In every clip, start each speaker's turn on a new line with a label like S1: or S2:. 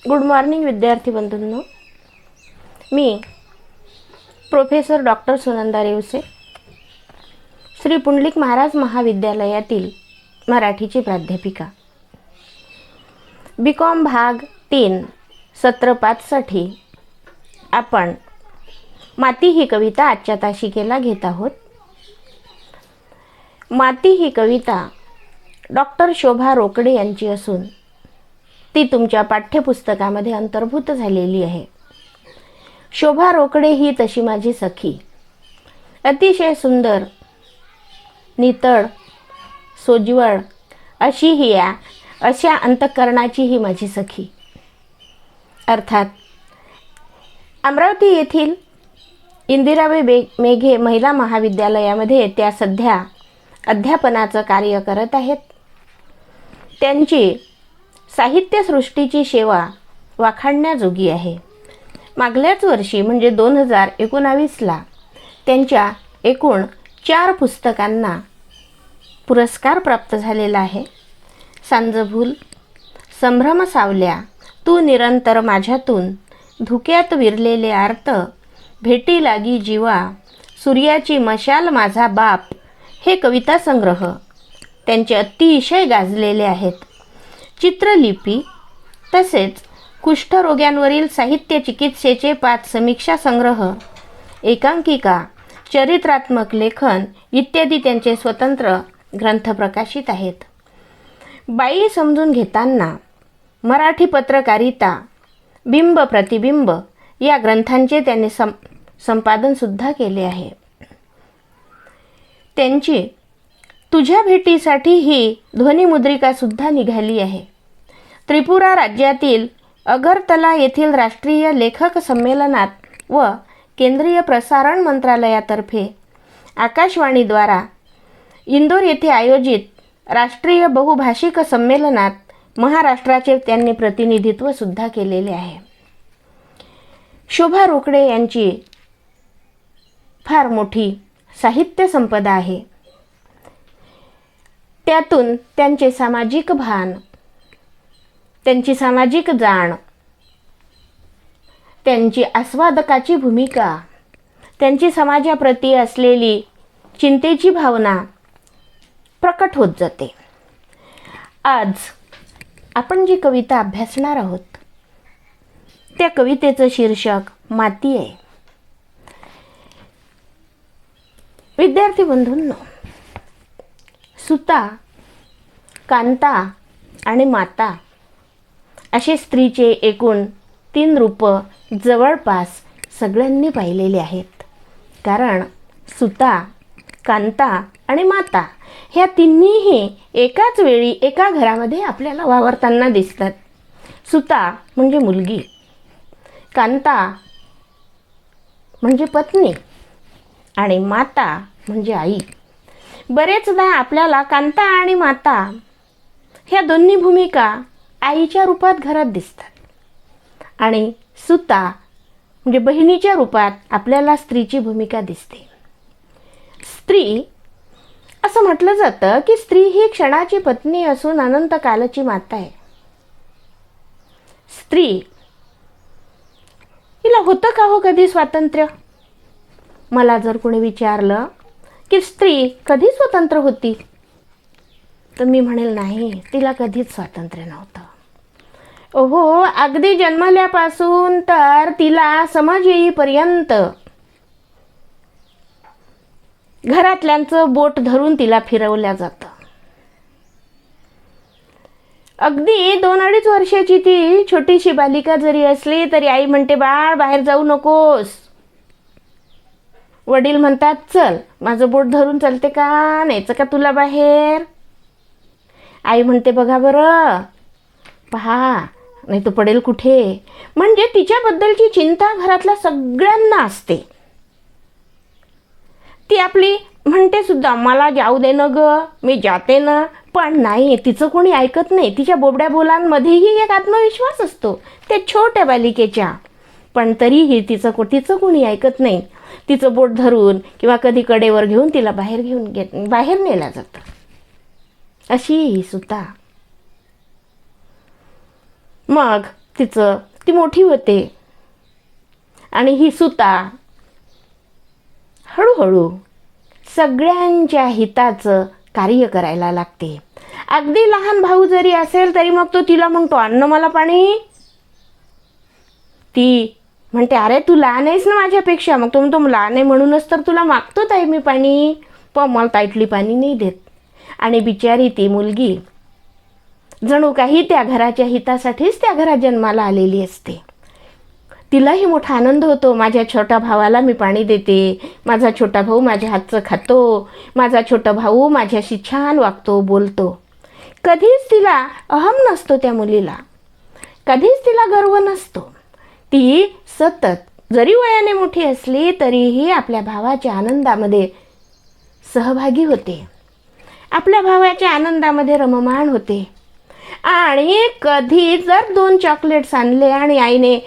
S1: Good morning विद्यार्थी बंधूंनो, मी professor doctor Sunanda रेवसे, Shri Pundalik Maharaj महाविद्यालयातील मराठीची प्राध्यापिका. बी.कॉम भाग 3 सत्र 5 साठी आपण माती ही कविता आजच्या तासिकेला घेत आहोत. माती ही कविता डॉक्टर शोभा रोकडे यांची असून ती तुमच्या पाठ्यपुस्तकामध्ये अंतर्भूत झालेली आहे. शोभा रोकडे ही तशी माझी सखी, अतिशय सुंदर, नितळ, सोज्वळ अशी ही अशा अंतःकरणाची ही माझी सखी. अर्थात अमरावती येथील इंदिराबाई मेघे महिला महाविद्यालयामध्ये त्या सध्या अध्यापनाचं कार्य करत आहेत. त्यांची साहित्यसृष्टीची सेवा वाखाणण्याजोगी आहे. मागल्याच वर्षी म्हणजे 2019ला त्यांच्या एकूण 4 पुस्तकांना पुरस्कार प्राप्त झालेला आहे. सांजभूल, संभ्रम सावल्या, तू निरंतर माझ्यातून, धुक्यात विरलेले आर्त, भेटी लागी जीवा, सूर्याची मशाल माझा बाप हे कविता संग्रह त्यांचे अतिशय गाजलेले आहेत. चित्रलिपी तसेच कुष्ठरोग्यांवरील साहित्य चिकित्सेचे 5 समीक्षा संग्रह, एकांकिका, चरित्रात्मक लेखन इत्यादी त्यांचे स्वतंत्र ग्रंथ प्रकाशित आहेत. बाई समजून घेताना, मराठी पत्रकारिता, बिंब प्रतिबिंब या ग्रंथांचे त्यांनी संपादनसुद्धा केले आहे. त्यांची तुझ्या भेटीसाठी ही ध्वनिमुद्रिकासुद्धा निघाली आहे. त्रिपुरा राज्यातील अगरतला येथील राष्ट्रीय लेखक संमेलनात व केंद्रीय प्रसारण मंत्रालयातर्फे आकाशवाणीद्वारा इंदोर येथे आयोजित राष्ट्रीय बहुभाषिक संमेलनात महाराष्ट्राचे त्यांनी प्रतिनिधित्वसुद्धा केलेले आहे. शोभा रोकडे यांची फार मोठी साहित्य संपदा आहे. त्यातून त्यांचे सामाजिक भान, त्यांची सामाजिक जाण, त्यांची आस्वादकाची भूमिका, त्यांची समाजाप्रती असलेली चिंतेची भावना प्रकट होत जाते. आज आपण जी कविता अभ्यासणार आहोत त्या कवितेचं शीर्षक माती आहे. विद्यार्थी बंधूंनो, सुता, कांता आणि माता असे स्त्रीचे एकूण 3 रूपं जवळपास सगळ्यांनी पाहिलेले आहेत. कारण सुता, कांता आणि माता ह्या तिन्हीही एकाच वेळी एका घरामध्ये आपल्याला वावरताना दिसतात. सुता म्हणजे मुलगी, कांता म्हणजे पत्नी आणि माता म्हणजे आई. बरेचदा आपल्याला कांता आणि माता ह्या दोन्ही भूमिका आईच्या रूपात घरात दिसतात आणि सुता म्हणजे बहिणीच्या रूपात आपल्याला स्त्रीची भूमिका दिसते. स्त्री असं म्हटलं जातं की स्त्री ही क्षणाची पत्नी असून अनंत कालाची माता आहे. स्त्री हिला होतं का हो कधी स्वातंत्र्य? मला जर कोणी विचारलं की स्त्री कधी स्वतंत्र होती, तर मी म्हणेल नाही, तिला कधीच स्वातंत्र्य नव्हतं. ओहो, अगदी जन्मल्यापासून तर तिला समज येईपर्यंत घरातल्यांचं बोट धरून तिला फिरवल्या जातं. अगदी 2-2.5 वर्षाची ती छोटीशी बालिका जरी असली तरी आई म्हणते, बाळ बाहेर जाऊ नकोस. वडील म्हणतात, चल माझं बोट धरून चलते का, न्यायचं का तुला बाहेर? आई म्हणते, बघा बरं, पहा नाही तर पडेल कुठे. म्हणजे तिच्याबद्दलची चिंता घरातल्या सगळ्यांना असते. ती आपली म्हणते सुद्धा, मला जाऊ दे ना ग, मी जाते ना. पण नाही, तिचं कोणी ऐकत नाही. तिच्या बोबड्या बोलांमध्येही एक आत्मविश्वास असतो त्या छोट्या बालिकेच्या, पण तरीही तिचं कोणी ऐकत नाही. तिचं बोट धरून किंवा कधी कडेवर घेऊन तिला बाहेर नेलं जातं. अशी ही सुता. मग ती मोठी होते आणि ही सुता हळूहळू सगळ्यांच्या हिताचं कार्य करायला लागते. अगदी लहान भाऊ जरी असेल तरी मग तो तिला म्हणतो, अन्न मला पाणी. ती म्हणते, अरे तू लहान आहेस ना माझ्यापेक्षा. मग तो म्हणतो, लहान आहे म्हणूनच तर तुला मागतो ताई मी पाणी, पण मला ताईतली पाणी नाही देत. आणि बिचारी ती मुलगी जणू काही त्या घराच्या हितासाठीच त्या घरात जन्माला आलेली असते. तिलाही मोठा आनंद होतो, माझ्या छोट्या भावाला मी पाणी देते, माझा छोटा भाऊ माझ्या हातचं खातो, माझा छोटा भाऊ माझ्याशी छान वागतो, बोलतो. कधीच तिला अहम नसतो त्या मुलीला, कधीच तिला गर्व नसतो. ती सतत जरी वयाने मोठी असली तरीही आपल्या भावाच्या आनंदामध्ये सहभागी होते, आपल्या भावाच्या आनंदामध्ये रममाण होते. आणि कधी जर 2 चॉकलेट्स आणले आणि आईने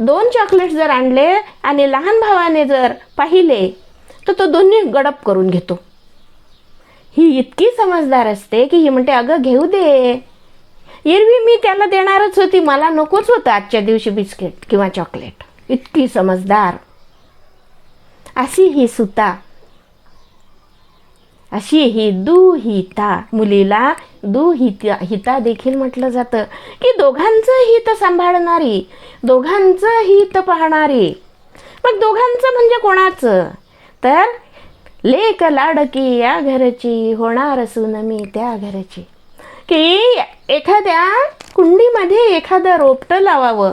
S1: 2 चॉकलेट्स जर आणले आणि लहान भावाने जर पाहिले तर तो दोन्ही गडप करून घेतो. ही इतकी समजदार असते की ही म्हणते, अगं घेऊ दे, एरवी मी त्याला देणारच होती, मला नकोच होतं आजच्या दिवशी बिस्किट किंवा चॉकलेट. इतकी समजदार अशी ही सुता, अशी ही दुहिता. मुलीला दुहिता देखील म्हटलं जातं की दोघांचं हित सांभाळणारी, दोघांचं हित पाहणारी. मग दोघांचं म्हणजे कोणाचं? तर लेक लाडकी या घरची, होणार सून मी त्या घरची. की एखाद्या कुंडीमध्ये एखादं रोपटं लावावं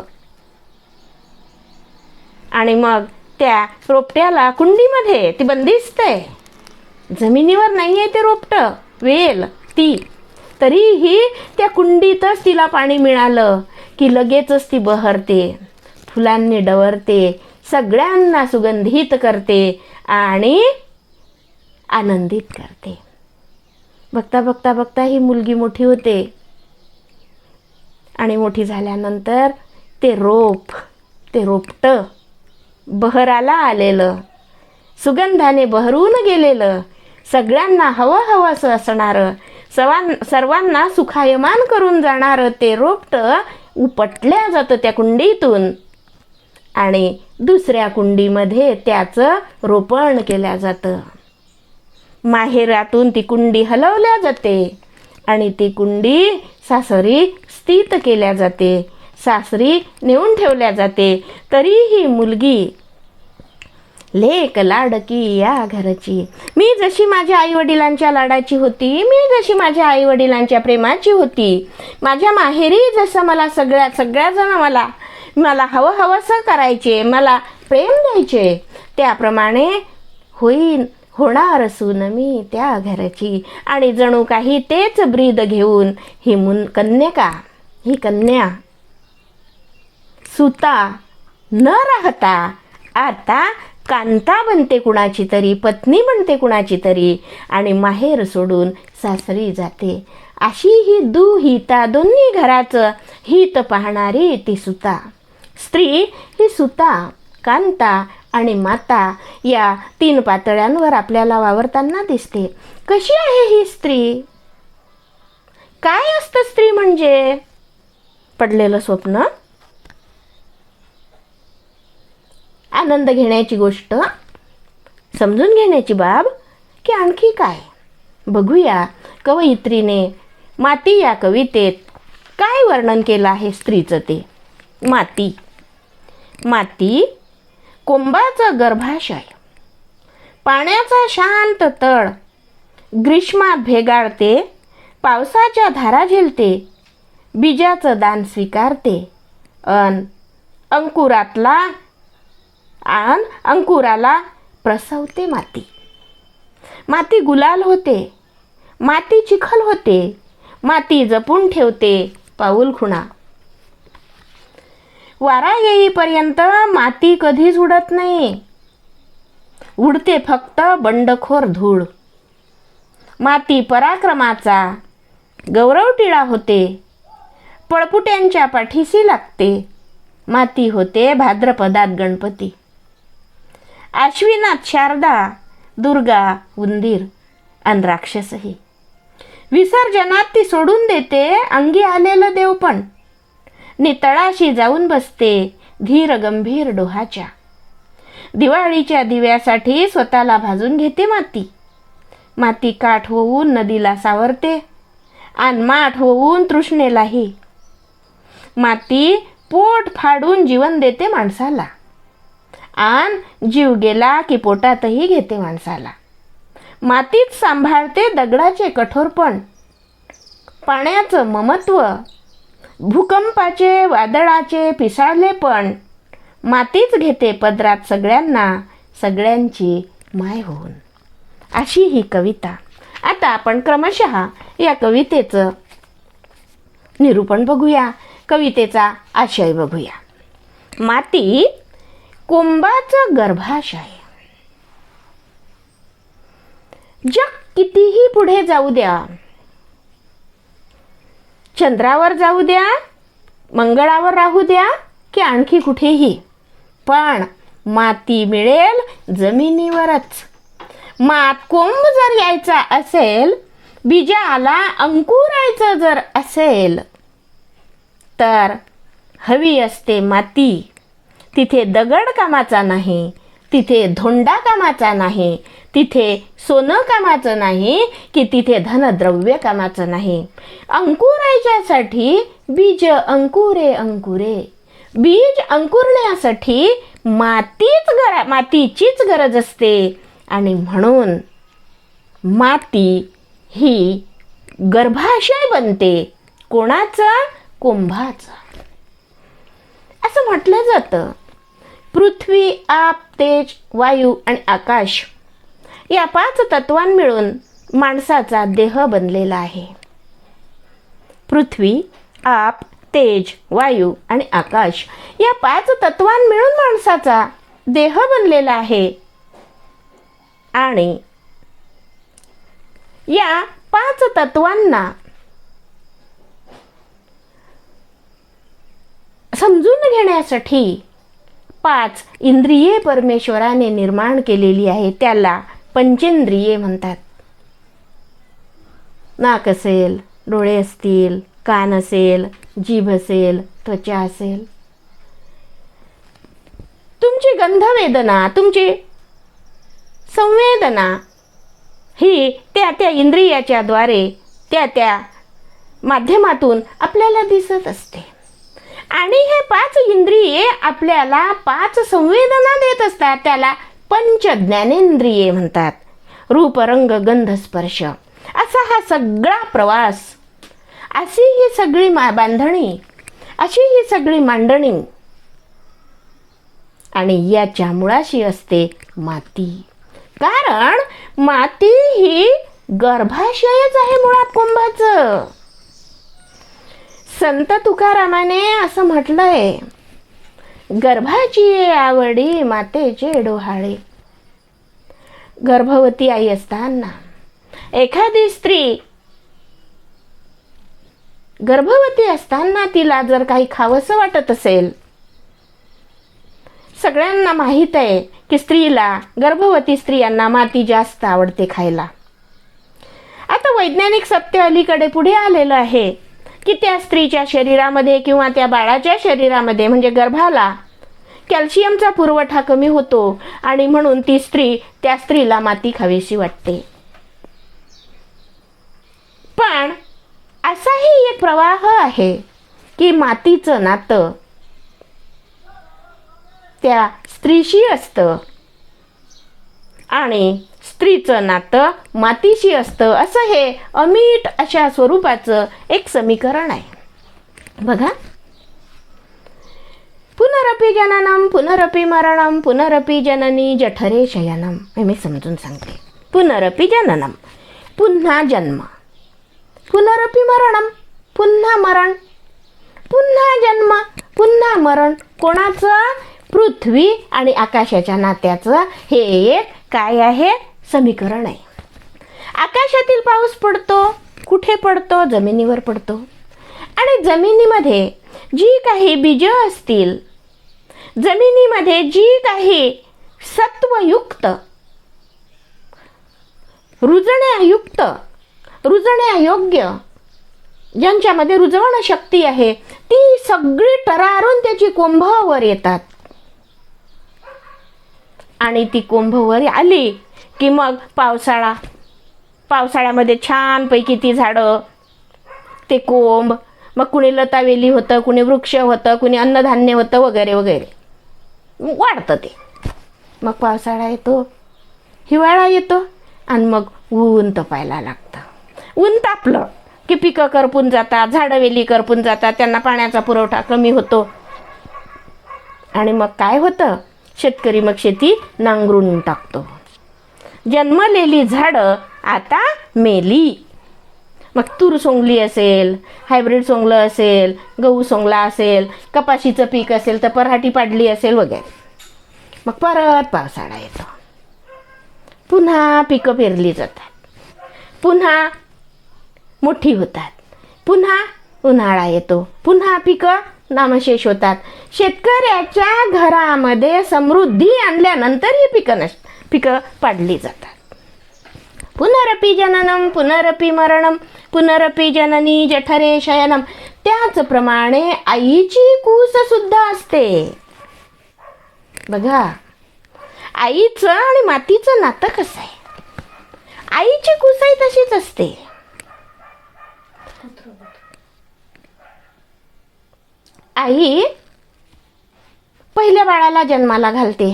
S1: आणि मग त्या रोपट्याला कुंडीमध्ये, ती बंदिस्त आहे, जमिनीवर नाही आहे ते रोपटं, वेल ती, तरीही त्या कुंडीतच तिला पाणी मिळालं की लगेचच ती बहरते, फुलांनी डवरते, सगळ्यांना सुगंधित करते आणि आनंदित करते. बघता बघता बघता ही मुलगी मोठी होते आणि मोठी झाल्यानंतर ते रोपटं बहराला आलेलं, सुगंधाने बहरून गेलेलं, सगळ्यांना हवंसं असणारं, सर्वांना सुखायमान करून जाणारं ते रोपटं उपटल्या जातं त्या कुंडीतून आणि दुसऱ्या कुंडीमध्ये त्याचं रोपण केल्या जातं. माहेरातून ती कुंडी हलवल्या जाते आणि ती कुंडी सासरी स्थित केल्या जाते, सासरी नेऊन ठेवल्या जाते. तरी ही मुलगी लेक लाडकी या घरची. मी जशी माझ्या आईवडिलांच्या लाडाची होती, मी जशी माझ्या आईवडिलांच्या प्रेमाची होती, माझ्या माहेरी जसं मला सगळ्याजण मला हवंसं करायचे, मला प्रेम द्यायचे, त्याप्रमाणे होणार सून मी त्या घरची. आणि जणू काही तेच ब्रीद घेऊन ही कन्या सुता न राहता आता कांता बनते कुणाची तरी, पत्नी बनते कुणाची तरी आणि माहेर सोडून सासरी जाते. अशी ही दुहिता, दोन्ही घराचं हित पाहणारी ती सुता. स्त्री ही सुता, कांता आणि माता या 3 पातळ्यांवर आपल्याला वावरताना दिसते. कशी आहे ही स्त्री? काय असतं स्त्री म्हणजे? पडलेलं स्वप्न, आनंद घेण्याची गोष्ट, समजून घेण्याची बाब, की आणखी काय? बघूया कवयित्रीने माती या कवितेत काय वर्णन केलं आहे स्त्रीचं ते. माती कोंबाचा गर्भाशय, पाण्याचा शांत तळ, ग्रीष्मात भेगाळते, पावसाच्या धारा झेलते, बीजाचं दान स्वीकारते, अंकुराला प्रसवते माती गुलाल होते, माती चिखल होते, माती जपून ठेवते पाऊल खुणा. वारा येईपर्यंत माती कधीच उडत नाही, उडते फक्त बंडखोर धूळ. माती पराक्रमाचा गौरव टिळा होते, पळपुट्यांच्या पाठीशी लागते. माती होते भाद्रपदात गणपती, आश्विनात शारदा, दुर्गा, उंदीर अन राक्षसही. विसर्जनात ती सोडून देते अंगी आलेलं देवपण. नितळाशी जाऊन बसते धीर गंभीर डोहाच्या. दिवाळीच्या दिव्यासाठी स्वतःला भाजून घेते माती. माती काठ होऊन नदीला सावरते आणि माठ होऊन तृष्णेलाही. माती पोट फाडून जीवन देते माणसाला आणि जीव गेला की पोटातही घेते माणसाला. मातीच सांभाळते दगडाचे कठोरपण, पाण्याचं ममत्व, भूकंपाचे वादळाचे पिसाळलेपण. मातीच घेते पदरात सगळ्यांना, सगळ्यांची माय होऊन. अशी ही कविता. आता आपण क्रमशः या कवितेचं निरूपण बघूया, कवितेचा आशय बघूया. माती कुंभाचं गर्भाशय. जग कितीही पुढे जाऊ द्या, चंद्रावर जाऊ द्या, मंगळावर राहू द्या की आणखी कुठेही, पण माती मिळेल जमिनीवरच. मातकुंभ जर यायचा असेल, बीजाला अंकुरायचं जर असेल, तर हवी असते माती. तिथे दगड कामाचा नाही, तिथे धोंडा कामाचा नाही, तिथे सोनं कामाचं नाही की तिथे धनद्रव्य कामाचं नाही. अंकुरायच्यासाठी बीज अंकुरे अंकुरे. बीज अंकुरण्यासाठी मातीचीच गरज असते. आणि म्हणून माती ही गर्भाशय बनते. कोणाचं? कुंभाचं. असं म्हटलं जातं, पृथ्वी, आप, तेज, वायू आणि आकाश या 5 तत्वां मिळून माणसाचा देह बनलेला आहे. पृथ्वी, आप, तेज, वायू आणि आकाश या 5 तत्वां मिळून माणसाचा देह बनलेला आहे. आणि या 5 तत्वांना समजून घेण्यासाठी 5 इंद्रिये परमेश्वराने निर्माण केलेली आहे. त्याला पंचेंद्रिये म्हणतात. नाक असेल, डोळे असतील, कान असेल, जीभ असेल, त्वचा असेल. तुमची गंधवेदना, तुमची संवेदना ही त्या इंद्रियाच्या द्वारे त्या माध्यमातून आपल्याला दिसत असते. आणि हे 5 इंद्रिये आपल्याला 5 संवेदना देत असतात. त्याला पंच ज्ञानेंद्रिये म्हणतात. रूप, रंग, गंध, स्पर्श असा हा सगळा प्रवास, अशी ही सगळी बांधणी, अशी ही सगळी मांडणी. आणि याच्या मुळाशी असते माती. कारण माती ही गर्भाशयच आहे मुळात कुंभाचं. संत तुकारामाने असं म्हटलंय, गर्भाची आवडी मातेचे डोहाळे. गर्भवती आई असताना एखादी स्त्री गर्भवती असताना तिला जर काही खावंसं वाटत असेल, सगळ्यांना माहीत आहे की स्त्रीला, गर्भवती स्त्रियांना माती जास्त आवडते खायला. आता वैज्ञानिक सत्य अलीकडे पुढे आलेलं आहे की त्या स्त्रीच्या शरीरामध्ये किंवा त्या बाळाच्या शरीरामध्ये म्हणजे गर्भाला कॅल्शियमचा पुरवठा कमी होतो आणि म्हणून त्या स्त्रीला माती खावीशी वाटते. पण असाही एक प्रवाह आहे की मातीचं नातं त्या स्त्रीशी असतं आणि स्त्रीचं नातं मातीशी असतं. असं हे अमीट अशा स्वरूपाचं एक समीकरण आहे. बघा, पुनरपि जननम पुनरपि मरणम पुनरपि जननी जठरे शयनम. मी समजून सांगते. पुनरपि जननम, पुन्हा जन्म. पुनरपि मरणम, पुन्हा मरण. पुन्हा जन्म, पुन्हा मरण. कोणाचं? पृथ्वी आणि आकाशाच्या नात्याचं हे एक काय आहे? समीकरण आहे. आकाशातील पाऊस पडतो, कुठे पडतो? जमिनीवर पडतो. आणि जमिनीमध्ये जी काही बीज असतील, जमिनीमध्ये जी काही सत्वयुक्त, रुजण्यायुक्त, रुजण्यायोग्य ज्यांच्यामध्ये रुजवण शक्ती आहे ती सगळी टरारून त्याची कोंभावर येतात. आणि ती कोंभावर आली की मग पावसाळ्यामध्ये छानपैकी ती झाडं, ते कोंब, मग कुणी लतावेली होतं, कुणी वृक्ष होतं, कुणी अन्नधान्य होतं, वगैरे वगैरे वाढतं ते. मग पावसाळा येतो, हिवाळा येतो आणि मग ऊन तपायला लागतं. ऊन तापलं की पिकं करपून जातात, झाडंवेली करपून जातात, त्यांना पाण्याचा पुरवठा कमी होतो. आणि मग काय होतं, शेतकरी मग शेती नांगरून टाकतो. जन्मलेली झाडं आता मेली. मग तूर सोंगली असेल, हायब्रिड सोंगलं असेल, गहू सोंगला असेल, कपाशीचं पीक असेल तर पराठी पाडली असेल वगैरे. मग परत पावसाळा येतो, पुन्हा पिकं पेरली जातात, पुन्हा मोठी होतात, पुन्हा उन्हाळा येतो, पुन्हा पिकं नामशेष होतात. शेतकऱ्याच्या घरामध्ये समृद्धी आणल्यानंतर ही पिकं पाडली जातात. पुनरपि जननम पुनरपि मरणम पुनरपि जननी जठरे शयनम. त्याचप्रमाणे आईची कूस सुद्धा असते. बघा, आईचं आणि मातीचं नातं कसं आहे. आईची कूसही तशीच असते. आई पहिल्या बाळाला जन्माला घालते,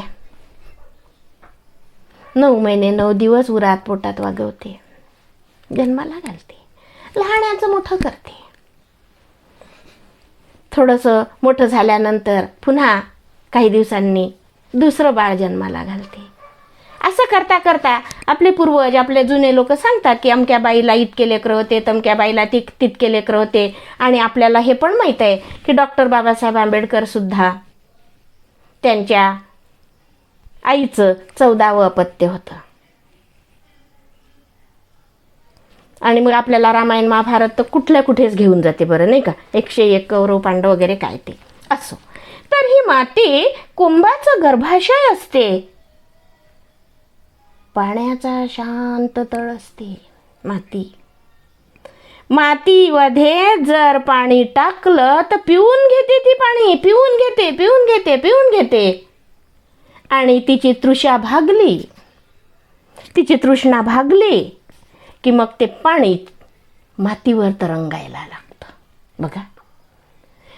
S1: 9 महिने 9 दिवस उरात पोटात वागवते, जन्माला घालते, लहानाचं मोठं करते. थोडंसं मोठं झाल्यानंतर पुन्हा काही दिवसांनी दुसरं बाळ जन्माला घालते. असं करता करता आपले पूर्वज, आपले जुने लोक सांगतात की अमक्या बाईला इतके लेकरं होते, तमक्या बाईला तितके लेकरं होते. आणि आपल्याला हे पण माहीत आहे की डॉक्टर बाबासाहेब आंबेडकर सुद्धा त्यांच्या आईचं 14वं अपत्य होतं. आणि मग आपल्याला रामायण महाभारत तर कुठेच घेऊन जाते बरं, नाही का. 101 कौरव पांडव वगैरे काय ते असो. तर ही माती कुंभाचं गर्भाशय असते, पाण्याचा शांत तळ असते. मातीमध्ये जर पाणी टाकलं तर पिऊन घेते ती पाणी, पिऊन घेते. आणि तिची तृष्णा भागली की मग ते पाणी मातीवर तरंगायला लागतं. बघा,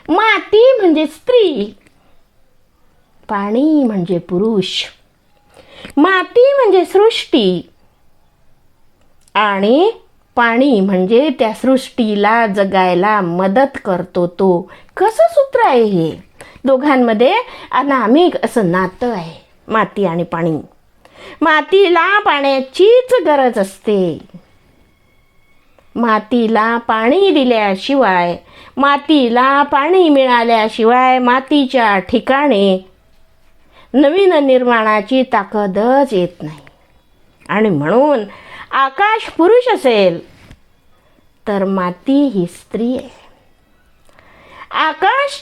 S1: माती म्हणजे स्त्री, पाणी म्हणजे पुरुष, माती म्हणजे सृष्टी आणि पाणी म्हणजे त्या सृष्टीला जगायला मदत करतो तो. कसं सूत्र आहे हे? दोघांमध्ये अनामिक असं नातं आहे, माती आणि पाणी. मातीला पाण्याचीच गरज असते. मातीला पाणी दिल्याशिवाय, मातीला पाणी मिळाल्याशिवाय मातीच्या ठिकाणी नवीन निर्माणाची ताकदच येत नाही. आणि म्हणून आकाश पुरुष असेल तर माती ही स्त्री आहे. आकाश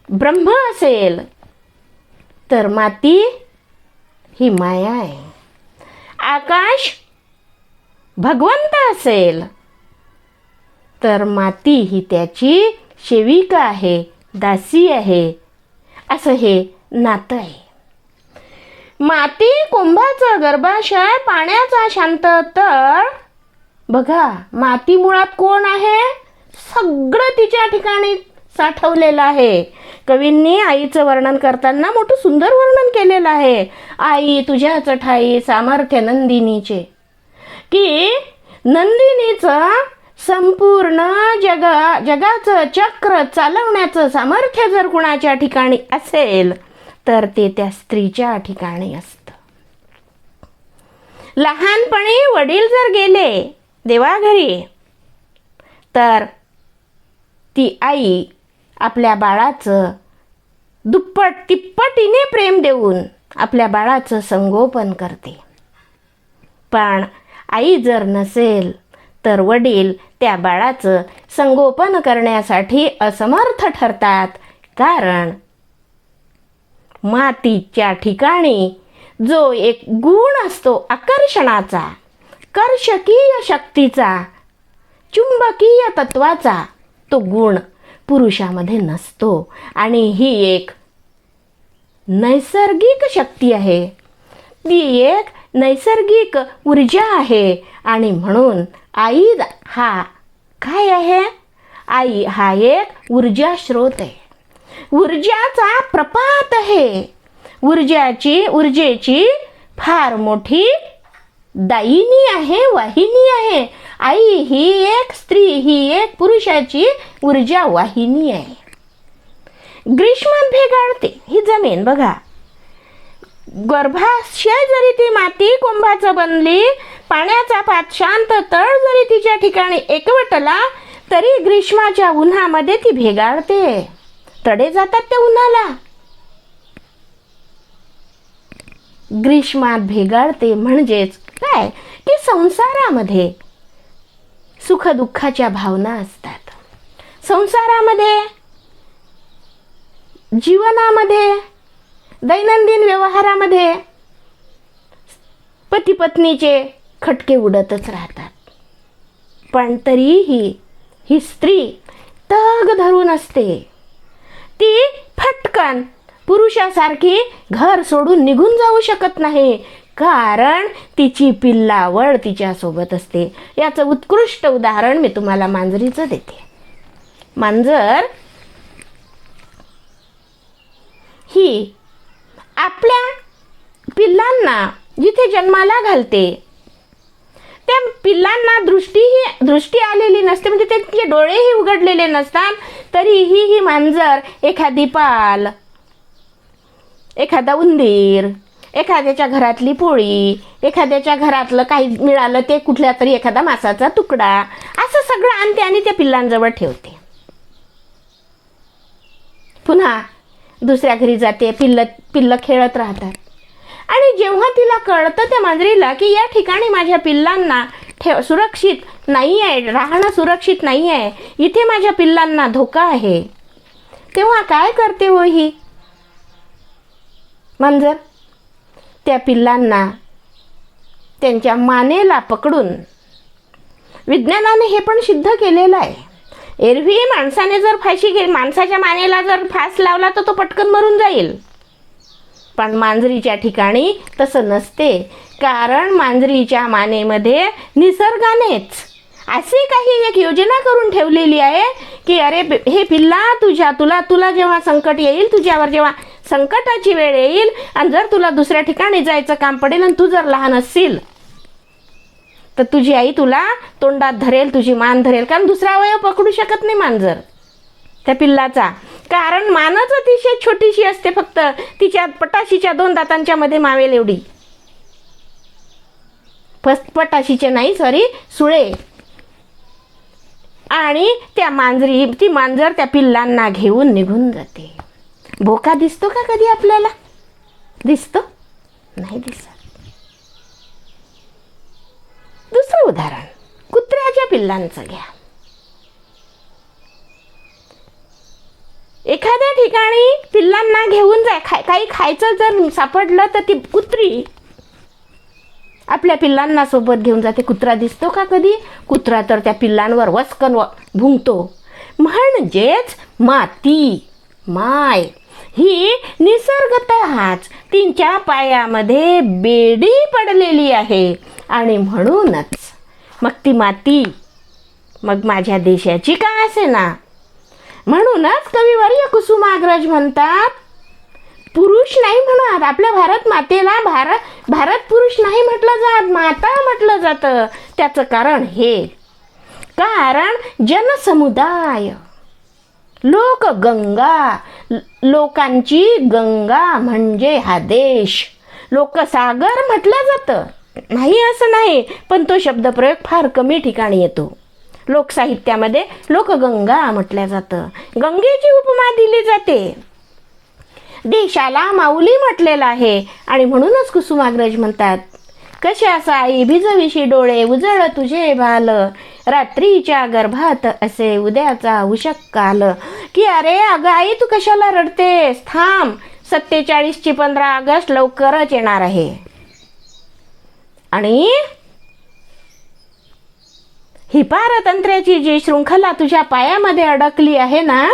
S1: ब्रह्म असेल तर माती ही माया आहे. आकाश भगवंत असेल तर माती ही त्याची सेविका आहे, दासी आहे. असं हे नातं आहे. माती कुंभाचं गर्भाशय, पाण्याचा शांत तळ. बघा, माती मुळात कोण आहे? सगळं तिच्या ठिकाणी साठवलेलं आहे. कवींनी आईचं वर्णन करताना मोठं सुंदर वर्णन केलेलं आहे. आई तुझ्याच ठाई सामर्थ्य नंदिनीचे, की नंदिनीचं संपूर्ण जगाचं चक्र चालवण्याचं सामर्थ्य जर कुणाच्या ठिकाणी असेल तर ते त्या स्त्रीच्या ठिकाणी असतं. लहानपणी वडील जर गेले देवाघरी तर ती आई आपल्या बाळाचं दुप्पट तिप्पटीने प्रेम देऊन आपल्या बाळाचं संगोपन करते. पण आई जर नसेल तर वडील त्या बाळाचं संगोपन करण्यासाठी असमर्थ ठरतात. कारण मातीच्या ठिकाणी जो एक गुण असतो आकर्षणाचा, कर्षकीय शक्तीचा, चुंबकीय तत्वाचा, तो गुण पुरुषामध्ये नसतो आणि ही एक नैसर्गिक शक्ती आहे, ती एक नैसर्गिक ऊर्जा आहे. आणि म्हणून आई हा काय आहे? आई हा एक ऊर्जा स्रोत आहे, ऊर्जाचा प्रपात आहे, ऊर्जेची फार मोठी दायिनी आहे, वाहिनी आहे. आई ही एक स्त्री, ही एक पुरुषाची ऊर्जा वाहिनी आहे. ग्रीष्मात भेगाळते ही जमीन बघा. गर्भाशय जरी ती माती कुंभाचं बनली, पाण्याचा पात शांत तळ जरी तिच्या ठिकाणी एकवटला, तरी ग्रीष्माच्या उन्हामध्ये ती भेगाळते. तडे जातात त्या उन्हाला. ग्रीष्मात भेगाळते म्हणजेच काय की संसारामध्ये सुखदुःखाच्या भावना असतात. संसारामध्ये, जीवनामध्ये, दैनंदिन व्यवहारामध्ये पती पत्नीचे खटके उडतच राहतात. पण तरीही ही स्त्री तग धरून असते. ती फटकन पुरुषासारखी घर सोडून निघून जाऊ शकत नाही, कारण तिची पिल्लावळ तिच्यासोबत असते. याचं उत्कृष्ट उदाहरण मी तुम्हाला मांजरीचं देते. मांजर ही आपल्या पिल्लांना जिथे जन्माला घालते, त्या पिल्लांना दृष्टी आलेली नसते, म्हणजे त्यांचे डोळेही उघडलेले नसतात, तरीही ही मांजर एखादी पाल, एखादा उंदीर, एखाद्याच्या घरातली पोळी, एखाद्याच्या घरातलं काही मिळालं ते कुठल्या तरी एखादा मांसाचा तुकडा, असं सगळं आणते आणि त्या पिल्लांजवळ ठेवते. पुन्हा दुसऱ्या घरी जाते, पिल्लं खेळत राहतात. आणि जेव्हा तिला कळतं त्या मांजरीला की या ठिकाणी माझ्या पिल्लांना सुरक्षित नाही आहे, राहणं सुरक्षित नाही आहे, इथे माझ्या पिल्लांना धोका आहे, तेव्हा काय करते हो ही मांजर? त्या पिल्लांना त्यांच्या मानेला पकडून, विज्ञानाने हे पण सिद्ध केलेलं आहे. एरवी माणसाने जर माणसाच्या मानेला जर फास लावला तर तो पटकन मरून जाईल, पण मांजरीच्या ठिकाणी तसं नसते. कारण मांजरीच्या मानेमध्ये निसर्गानेच अशी काही एक योजना करून ठेवलेली आहे की अरे हे पिल्ला, तुला जेव्हा संकट येईल, तुझ्यावर जेव्हा संकटाची वेळ येईल आणि जर तुला दुसऱ्या ठिकाणी जायचं काम पडेल आणि तू जर लहान असशील तर तुझी आई तुला तोंडात धरेल, तुझी मान धरेल, कारण दुसरा अवयव पकडू शकत नाही मांजर त्या पिल्लाचा. कारण मानच अतिशय छोटीशी असते, फक्त तिच्या पटाशीच्या 2 दातांच्या मध्ये मावेल एवढी. पटाशीचे नाही, सुळे. आणि ती मांजर त्या पिल्लांना घेऊन निघून जाते. भोका दिसतो का कधी आपल्याला? दिसतो? नाही दिसत. दुसरं उदाहरण कुत्र्याच्या पिल्लांचं घ्या. एखाद्या ठिकाणी पिल्लांना घेऊन काही खायचं जर सापडलं तर ती कुत्री आपल्या पिल्लांना सोबत घेऊन जाते. कुत्रा दिसतो का कधी? कुत्रा तर त्या पिल्लांवर वस्कन भुंकतो. म्हणजेच माय ही निसर्गतःच तिच्या पायामध्ये बेडी पडलेली आहे. आणि म्हणूनच मग ती माती मग माझ्या देशाची का असे ना, म्हणूनच कविवर्य कुसुमाग्रज म्हणतात, पुरुष नाही म्हणत आपल्या भारत मातेला भारत पुरुष नाही म्हटलं जात, माता म्हटलं जातं. त्याचं कारण हे, कारण जनसमुदाय, लोकगंगा, लोकांची गंगा म्हणजे हा देश. लोकसागर म्हटलं जातं, नाही असं नाही, पण तो शब्दप्रयोग फार कमी ठिकाणी येतो. लोकसाहित्यामध्ये लोकगंगा म्हटलं जातं. गंगेची उपमा दिली जाते. देशाला माऊली म्हटलेलं आहे. आणि म्हणूनच कुसुमाग्रज म्हणतात, कशा साई भिजविशी डोळे उजळ तुझे भाल, रात्रीच्या गर्भात असे उद्याचा उशक काल. की अरे अगं आई, तू कशाला रडतेस? थांब, 47ची 15 ऑगस्ट लवकरच येणार आहे. आणि ही पारतंत्र्याची जी शृंखला तुझ्या पायामध्ये अडकली आहे ना,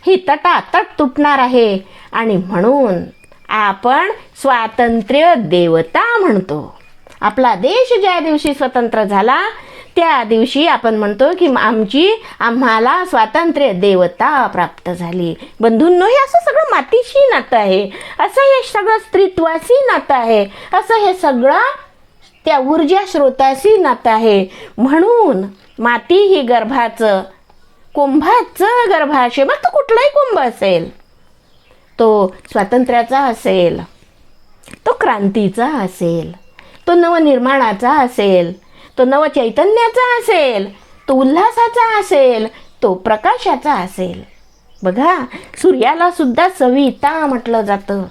S1: ही तटातट तुटणार आहे. आणि म्हणून आपण स्वातंत्र्य देवता म्हणतो. आपला देश ज्या दिवशी स्वतंत्र झाला त्या दिवशी आपण म्हणतो की आम्हाला स्वातंत्र्य देवता प्राप्त झाली. बंधूंनो, हे असं सगळं मातीशी नातं आहे, असं हे सगळं स्त्रीत्वाशी नातं आहे, असं हे सगळं त्या ऊर्जा स्रोताशी नातं आहे. म्हणून माती ही गर्भाचं, कुंभाचं गर्भाशय, मग तो कुठलाही कुंभ असेल, तो स्वातंत्र्याचा असेल, तो क्रांतीचा असेल, तो नवनिर्माणाचा असेल, तो नवचैतन्याचा असेल, तो उल्हासाचा असेल, तो प्रकाशाचा असेल. बघा, सूर्याला सुद्धा सविता म्हटलं जातं.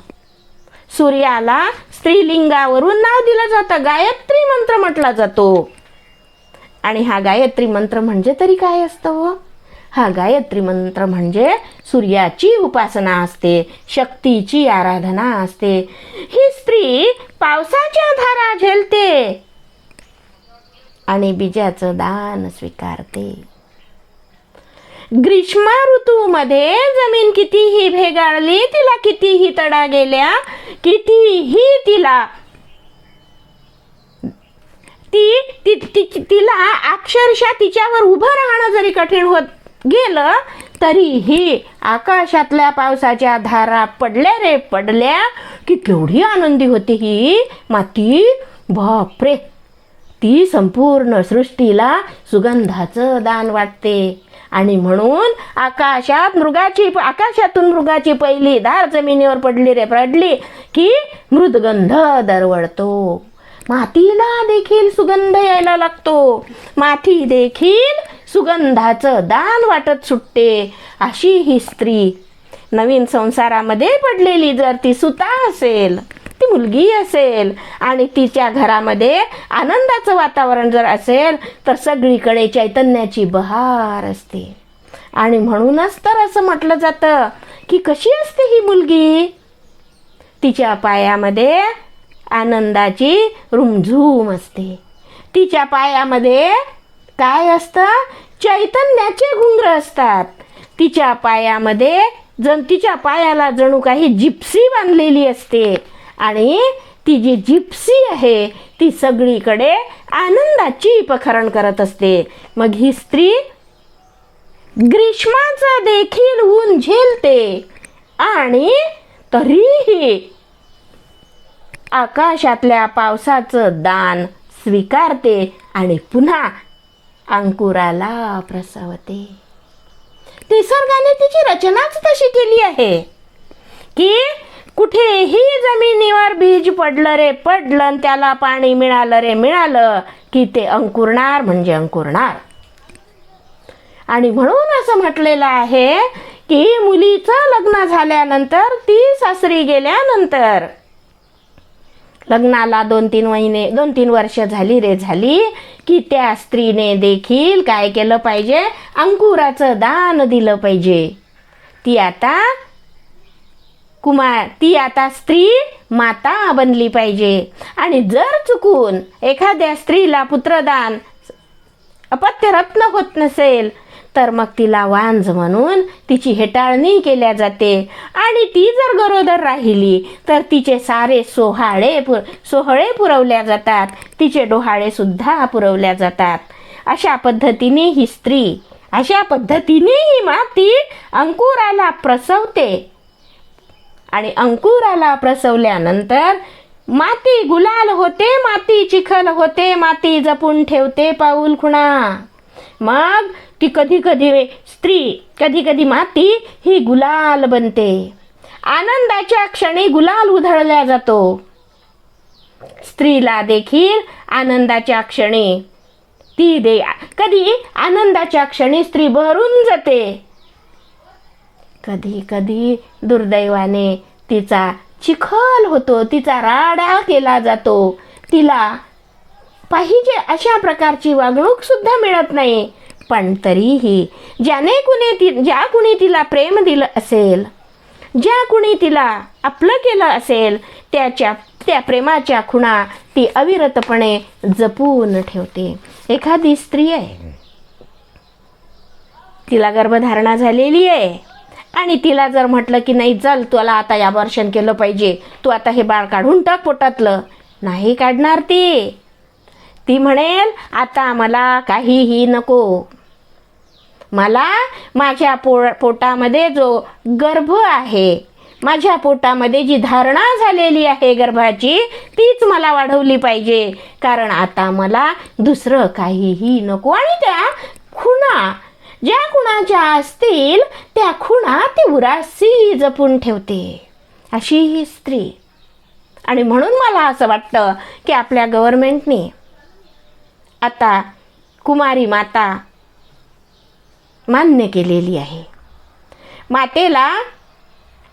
S1: सूर्याला स्त्रीलिंगावरून नाव दिलं जातं, गायत्री मंत्र म्हटला जातो. आणि हा गायत्री मंत्र म्हणजे तरी काय असतं हो? हा गायत्री मंत्र म्हणजे सूर्याची उपासना असते, शक्तीची आराधना असते. ही स्त्री पावसाच्या धारा झेलते आणि बीजाचं दान स्वीकारते. ग्रीष्म ऋतूमध्ये जमीन कितीही भेगाळली, तिला कितीही तडा गेल्या, कितीही तिला अक्षरशः तिच्यावर उभं राहणं जरी कठीण होत गेलं, तरीही आकाशातल्या पावसाच्या धारा पडल्या की केवढी आनंदी होती ही माती. बापरे, ती संपूर्ण सृष्टीला सुगंधाचं दान वाटते. आणि म्हणून आकाशातून मृगाची पहिली धार जमिनीवर पडली की मृदगंध दरवळतो. मातीला देखील सुगंध यायला लागतो, माती देखील सुगंधाचं दान वाटत सुटते. अशी ही स्त्री नवीन संसारामध्ये पडलेली जर ती सुता असेल, ती मुलगी असेल आणि तिच्या घरामध्ये आनंदाचं वातावरण जर असेल, तर सगळीकडे चैतन्याची बहार असते. आणि म्हणूनच तर असं म्हटलं जातं की कशी असते ही मुलगी? तिच्या पायामध्ये आनंदाची रुमझुम असते. तिच्या पायामध्ये काय असतं? चैतन्याचे घुंगर असतात. तिच्या पायाला जणू काही जिप्सी बांधलेली असते. आणि ती जी जिप्सी आहे ती सगळीकडे आनंदाची प्रखरण करत असते. मग ही स्त्री ग्रीष्माचं देखील ऊन झेलते आणि तरीही आकाशातल्या पावसाचं दान स्वीकारते आणि पुन्हा अंकुराला प्रसवते. निसर्गाने तिची रचनाच तशी केली आहे की कुठेही जमिनीवर बीज पडलं आणि त्याला पाणी मिळालं की ते अंकुरणार म्हणजे अंकुरणार. आणि म्हणून असं म्हटलेलं आहे की मुलीचं लग्न झाल्यानंतर, ती सासरी गेल्यानंतर, लग्नाला 2-3 वर्ष झाली की त्या स्त्रीने देखील काय केलं पाहिजे? अंकुराचं दान दिलं पाहिजे. ती आता स्त्री माता बनली पाहिजे. आणि जर चुकून एखाद्या स्त्रीला पुत्रदान अपत्यरत्न होत नसेल, तर मग तिला वांझ म्हणून तिची हेटाळणी केल्या जाते. आणि ती जर गरोदर राहिली तर तिचे सारे सोहळे पुरवल्या जातात, तिचे डोहाळे सुद्धा पुरवल्या जातात. अशा पद्धतीने ही माती अंकुराला प्रसवते. आणि अंकुराला प्रसवल्यानंतर माती गुलाल होते, माती चिखल होते, माती जपून ठेवते पाऊल खुणा. मग ती कधी माती ही गुलाल बनते. आनंदाच्या क्षणी गुलाल उधळला जातो. स्त्रीला देखील आनंदाच्या क्षणी कधी आनंदाच्या क्षणी स्त्री भरून जाते, कधी दुर्दैवाने तिचा चिखल होतो, तिचा राडा केला जातो. तिला पाहिजे अशा प्रकारची वागणूक सुद्धा मिळत नाही. पण तरीही ज्या कुणी तिला प्रेम दिलं असेल, ज्या कुणी तिला आपलं केलं असेल, त्या प्रेमाच्या खुणा ती अविरतपणे जपून ठेवते. एखादी स्त्री आहे, तिला गर्भधारणा झालेली आहे आणि तिला जर म्हटलं की नाही चल तुला आता अबॉर्शन केलं पाहिजे, तू आता हे बाळ काढून टाक पोटातलं, नाही काढणार ती म्हणेल आता मला काहीही नको, मला माझ्या पोटामध्ये जो गर्भ आहे, माझ्या पोटामध्ये जी धारणा झालेली आहे गर्भाची, तीच मला वाढवली पाहिजे, कारण आता मला दुसरं काहीही नको. आणि त्या खुणा ज्या खुणाच्या असतील त्या खुणा ती उरासी जपून ठेवते, अशी ही स्त्री. आणि म्हणून मला असं वाटतं की आपल्या गव्हर्नमेंटने आता कुमारी माता मान्य केलेली आहे. मातेला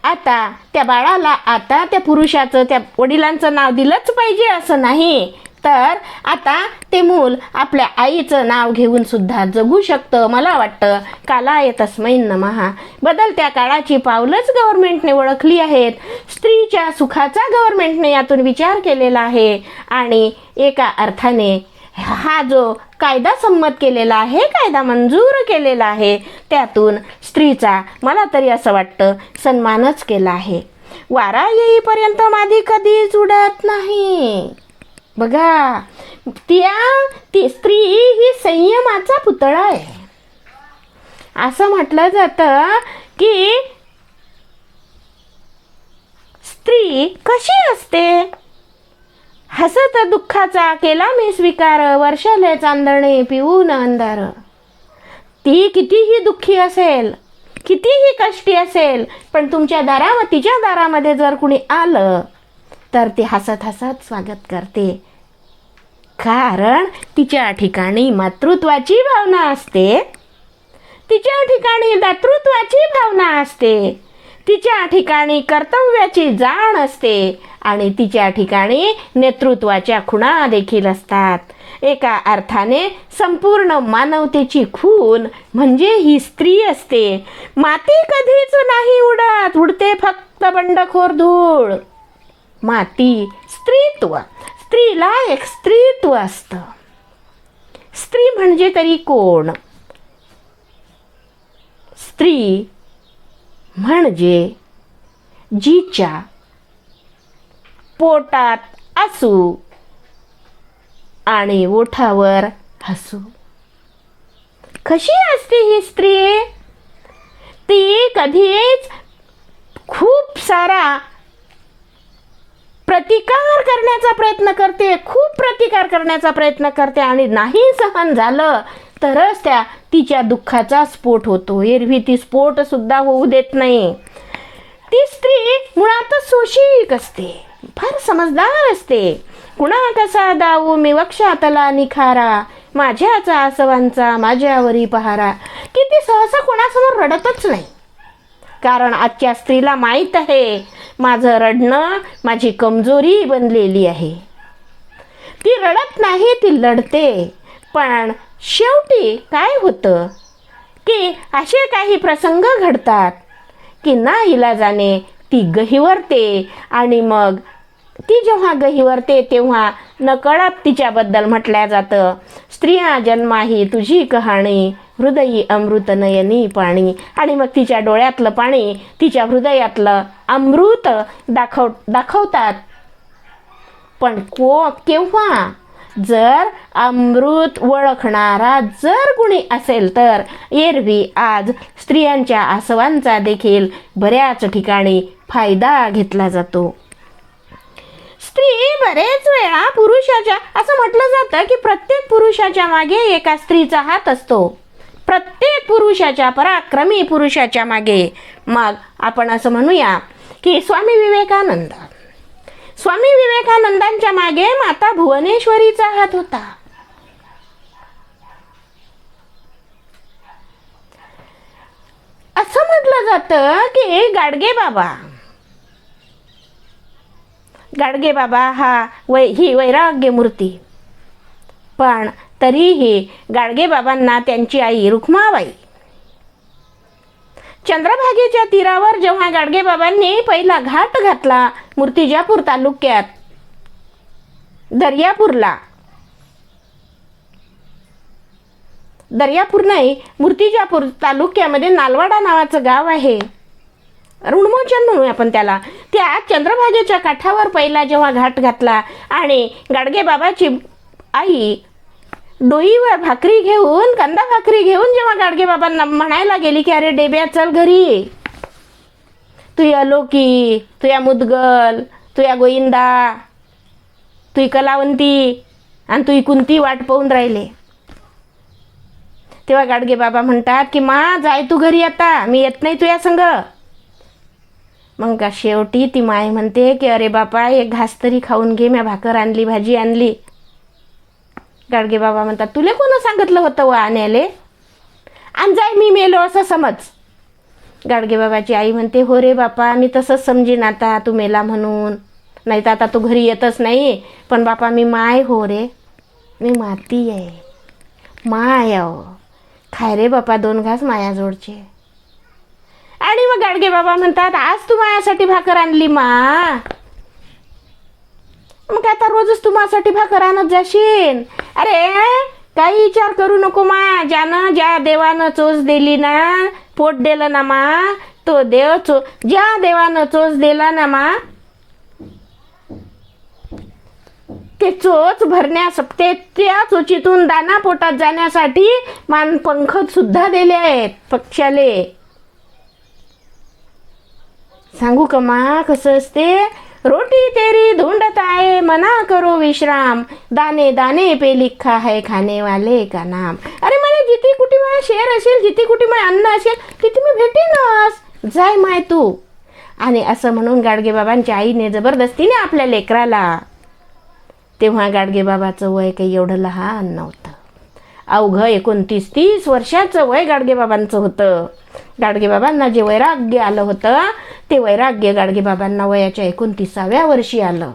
S1: आता त्या बाळाला आता त्या पुरुषाचं, त्या वडिलांचं नाव दिलंच पाहिजे असं नाही, तर आता ते मूल आपल्या आईचं नाव घेऊन सुद्धा जगू शकतं. मला वाटतं कालाय तस्मै नमः. बदलत्या काळाची पावलंच गव्हर्नमेंटने ओळखली आहेत. स्त्रीच्या सुखाचा गव्हर्नमेंटने यातून विचार केलेला आहे आणि एका अर्थाने हा जो कायदा संमत केलेला आहे, कायदा मंजूर केलेला आहे, त्यातून स्त्रीचा मला तरी असं वाटतं सन्मानच केला आहे. वारा येईपर्यंत मादी कधीच उडत नाही. बघा, ती स्त्री ही संयमाचा पुतळा आहे. असं म्हटलं जातं की स्त्री कशी असते, हसत दुःखाचा केला मी स्वीकार, वर्षाले चांदणे पिऊन अंधार. ती कितीही दुःखी असेल, कितीही कष्टी असेल, पण तुमच्या तिच्या दारामध्ये जर कुणी आलं तर ती हसत हसत स्वागत करते, कारण तिच्या ठिकाणी मातृत्वाची भावना असते, तिच्या ठिकाणी दातृत्वाची भावना असते, तिच्या ठिकाणी कर्तव्याची जाण असते आणि तिच्या ठिकाणी नेतृत्वाच्या खुणा देखील असतात. एका अर्थाने संपूर्ण मानवतेची खून म्हणजे ही स्त्री असते. माती कधीच नाही उडत, उडते फक्त बंडखोर धूळ. माती स्त्रीत्व, स्त्रीला एक स्त्रीत्व असतं. स्त्री म्हणजे तरी कोण? स्त्री म्हणजे जिच्या पोटात असू आणि ओठावर हसू. कशी असते ही स्त्री? ती कधीच खूप सारा प्रतिकार करण्याचा प्रयत्न करते, खूप प्रतिकार करण्याचा प्रयत्न करते आणि नाही सहन झालं तरच तिच्या दुःखाचा स्फोट होतो. एरवी ती स्फोट सुद्धा होऊ देत नाही. ती स्त्री मुळातच सोशिक असते, फार समजदार असते. कुणा कसा दाऊ मी वक्षातला निखारा, माझ्याचा आसवांचा माझ्यावरी पहारा. की ती सहसा कोणासमोर रडतच नाही, कारण आजच्या स्त्रीला माहीत आहे माझं रडणं माझी कमजोरी बनलेली आहे. ती रडत नाही, ती लढते. पण शेवटी काय होतं की असे काही प्रसंग घडतात की नाईलाजाने ती गहिवरते आणि मग ती जेव्हा गहिवरते तेव्हा नकळत तिच्याबद्दल म्हटलं जातं, स्त्रिया जन्माही तुझी कहाणी, हृदयी अमृत नयनी पाणी. आणि मग तिच्या डोळ्यातलं पाणी, तिच्या हृदयातलं अमृत दाखवतात. पण केव्हा? जर अमृत ओळखणारा जर कुणी असेल तर. एरवी आज स्त्रियांच्या आसवांचा देखील बऱ्याच ठिकाणी फायदा घेतला जातो. स्त्री बरेच वेळा पुरुषाच्या, असं म्हटलं जातं की प्रत्येक पुरुषाच्या मागे एका स्त्रीचा हात असतो, प्रत्येक पुरुषाच्या, पराक्रमी पुरुषाच्या मागे. मग आपण असं म्हणूया की स्वामी विवेकानंदांच्या मागे माता भुवनेश्वरीचा हात होता. असं म्हटलं जातं की गाडगे बाबा ही वैराग्य मूर्ती. पण तरीही गाडगे बाबांना त्यांची आई रुक्माबाई, चंद्रभागेच्या तीरावर जेव्हा गाडगे बाबांनी पहिला घाट घातला मूर्तिजापूर तालुक्यात दर्यापूरला, दर्यापूर नाही, मूर्तिजापूर तालुक्यामध्ये नालवाडा नावाचं गाव आहे. ऋणमोचन म्हणूया आपण त्याला. त्या चंद्रभागेच्या काठावर पहिला जेव्हा घाट घातला आणि गाडगे बाबाची आई डोईवर भाकरी घेऊन, कांदा भाकरी घेऊन जेव्हा गाडगे बाबांना म्हणायला गेली की अरे डेब्या चल घरी, तुया लोकी, तुया मुदगल, तुया गोविंदा, तुई कलावंती आणि तुई कुंती वाट पाहून राहिले. तेव्हा गाडगे बाबा म्हणतात की मा जाय तू घरी, आता मी येत नाही तुया संग. मग का शेवटी ती माय म्हणते की अरे बापा एक घास तरी खाऊन घे, म्या भाकर आणली, भाजी आणली. गाडगे बाबा म्हणतात तुले कोण सांगितलं होतं व आण्याले, आणि जाय मी मेलो असं समज. गाडगे बाबाची आई म्हणते हो रे बापा, मी तसंच समजीन आता तू मेला म्हणून, नाही तर आता तू घरी येतच नाही. पण बापा मी माय हो रे, मी माती आहे, माय आहो, खाय रे बापा 2 घास मायाजवळचे. आणि मग गाडगे बाबा म्हणतात आज तू माझ्यासाठी भाकर आणली मा, मग आता रोजच तू माझ्यासाठी भाकर आणत जाशील. अरे काही विचार करू नको मा, ज्या देवानं चोच दिली ना, पोट दिलं ना मा, तो देव ज्या देवानं चोच दिला ना मा, ते चोच भरण्यास, त्या चोचीतून दाना पोटात जाण्यासाठी मान पंख सुद्धा दिले आहेत पक्षाले. सांगू का मा कसं असते, रोटी तेरी ढूंढत आहे मना करो विश्राम, दाने दाने पे लिखा है खाने वाले का नाम. अरे मला जिथे कुठे माझा शेर असेल, जिथे कुठे माझं अन्न असेल तिथे मी भेटेनच, जाय माय तू. आणि असं म्हणून गाडगे बाबांच्या आईने जबरदस्तीने आपल्या लेकराला, तेव्हा गाडगे बाबाचं वय काही एवढं लहान नव्हतं, अवघं 29-30 वर्षाचं वय गाडगे बाबांचं होतं. गाडगे बाबांना जे वैराग्य आलं होतं ते वैराग्य गाडगे बाबांना वयाच्या 29व्या वर्षी आलं.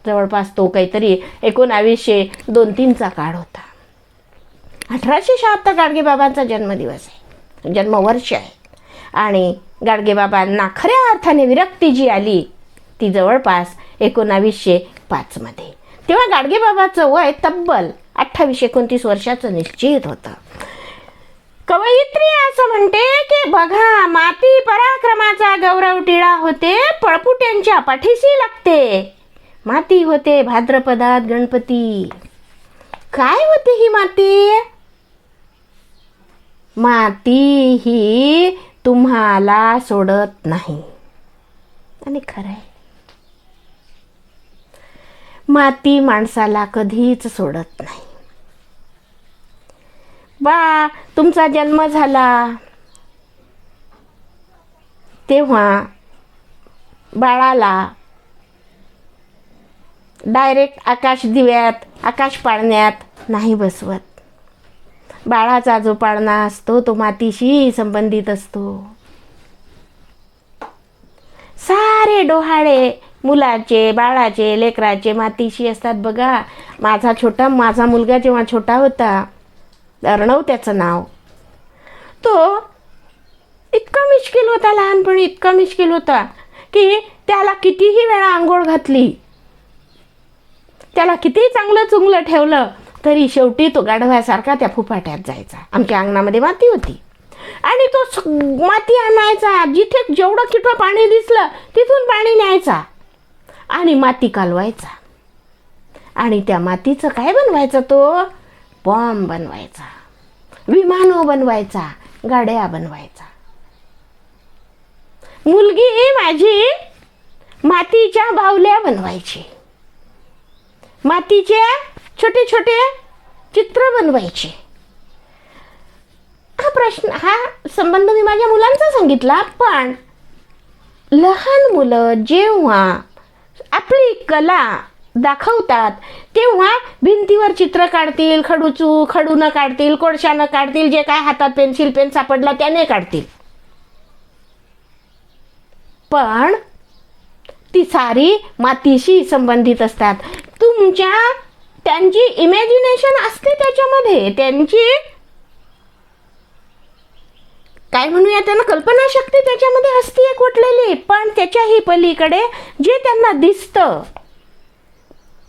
S1: जवळपास तो काहीतरी 1902-3चा काळ होता. 1876 गाडगे बाबांचा जन्मदिवस आहे, जन्मवर्ष आहे. आणि गाडगे बाबांना खऱ्या अर्थाने विरक्ती जी आली ती जवळपास 1905 मध्ये. तेव्हा गाडगे बाबाचं वय तब्बल 28-29 वर्षाचं निश्चित होतं. कवयित्री असं म्हणते की बघा, माती पराक्रमाचा गौरव टिळा होते, पळपुट्यांच्या पाठीशी लागते. माती होते भाद्रपदात गणपती. काय होते ही माती? माती ही तुम्हाला सोडत नाही. आणि खरं आहे, माती माणसाला कधीच सोडत नाही. बा तुमचा जन्म झाला तेव्हा बाळाला डायरेक्ट आकाश दिव्यात, आकाश पाळण्यात नाही बसवत. बाळाचा जो पाळणा असतो तो मातीशी संबंधित असतो. सारे डोहाळे मुलाचे, बाळाचे, लेकराचे मातीशी असतात. बघा माझा मुलगा जेव्हा छोटा होता, अर्णव त्याचं नाव, तो इतका मिश्किल होता, लहानपणी इतका मिश्किल होता की त्याला कितीही वेळा आंघोळ घातली, त्याला कितीही चांगलं चुंगलं ठेवलं तरी शेवटी तो गाढवासारखा त्या फुफाट्यात जायचा. आमच्या अंगणामध्ये माती होती आणि तो माती आणायचा, जिथे जेवढं किटवं पाणी दिसलं तिथून पाणी न्यायचा आणि माती कालवायचा. आणि त्या मातीचं काय बनवायचा तो? बॉम्ब बनवायचा, विमानं बनवायचा, गाड्या बनवायचा. मुलगी माझी मातीच्या बाहुल्या बनवायची, मातीचे छोटे छोटे चित्र बनवायचे. हा संबंध मी माझ्या मुलांचा सांगितला. पण लहान मुलं जेव्हा आपली कला दाखवतात तेव्हा भिंतीवर चित्र काढतील, खडूनं काढतील, कोळशानं काढतील, जे काय हातात पेन्सिल पेन सापडला त्याने काढतील. पण ती सारी मातीशी संबंधित असतात. त्यांची इमॅजिनेशन असते त्याच्यामध्ये, त्यांची काय म्हणूया त्यांना कल्पनाशक्ती त्याच्यामध्ये असते एकवटलेली. पण त्याच्याही पलीकडे जे त्यांना दिसतं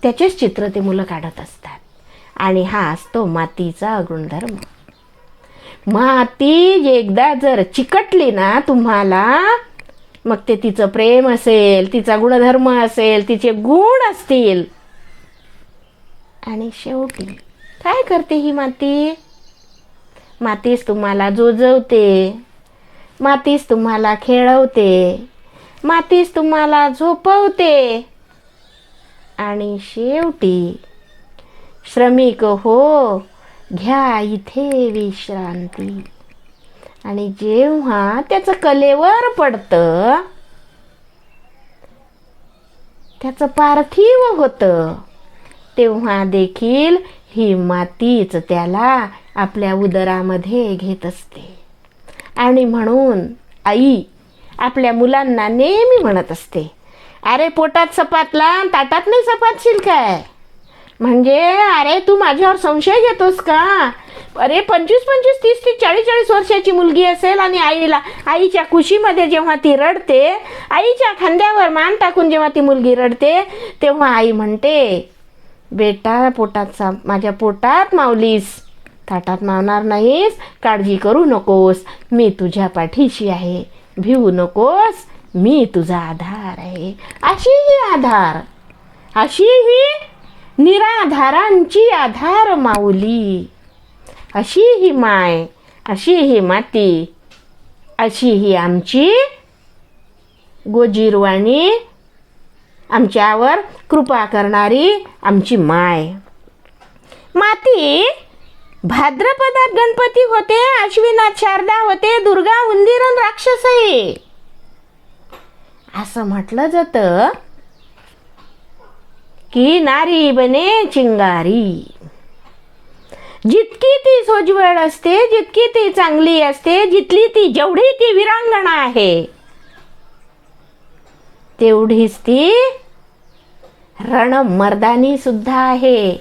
S1: त्याचेच चित्र ते मुलं काढत असतात. आणि हा असतो मातीचा गुणधर्म. माती जे एकदा जर चिकटली ना तुम्हाला, मग ते तिचं प्रेम असेल, तिचा गुणधर्म असेल, तिचे गुण असतील, आणि शेवटी काय करते ही माती? मातीच तुम्हाला जोजवते, मातीच तुम्हाला खेळवते, मातीच तुम्हाला झोपवते, आणि शेवटी श्रमिक हो, घ्या इथे विश्रांती. आणि जेव्हा त्याचं कलेवर पडतं, त्याचं पार्थिव होतं, तेव्हा देखील ही मातीच त्याला आपल्या उदरामध्ये घेत असते. आणि म्हणून आई आपल्या मुलांना नेहमी म्हणत असते, अरे पोटात सपातला, ताटात नाही सपातशील काय? म्हणजे अरे तू माझ्यावर संशय घेतोस का? अरे 25-25, 30-30, 40-40 वर्षाची मुलगी असेल आणि आईच्या कुशीमध्ये जेव्हा ती रडते, आईच्या खांद्यावर मान टाकून जेव्हा ती मुलगी रडते, तेव्हा आई म्हणते, बेटा माझ्या पोटात मावलीस, ताटात मावणार नाहीस, काळजी करू नकोस, मी तुझ्या पाठीशी आहे, भिवू नकोस, मी तुझा आधार आहे. अशी ही निराधारांची आधार माऊली, अशी ही माय, अशी ही माती, अशी ही आमची गोजीरवाणी, आमच्यावर कृपा करणारी आमची माय. माती भाद्रपदात गणपती होते, अश्विनात शारदा होते, दुर्गा उंदीर अन राक्षसई, असं म्हटलं जातं की नारी बने चिंगारी. जितकी ती सोज्वळ असते, जितकी ती चांगली असते, जेवढी ती विरांगणा आहे, तेवढीच ती रणमर्दानी सुद्धा आहे.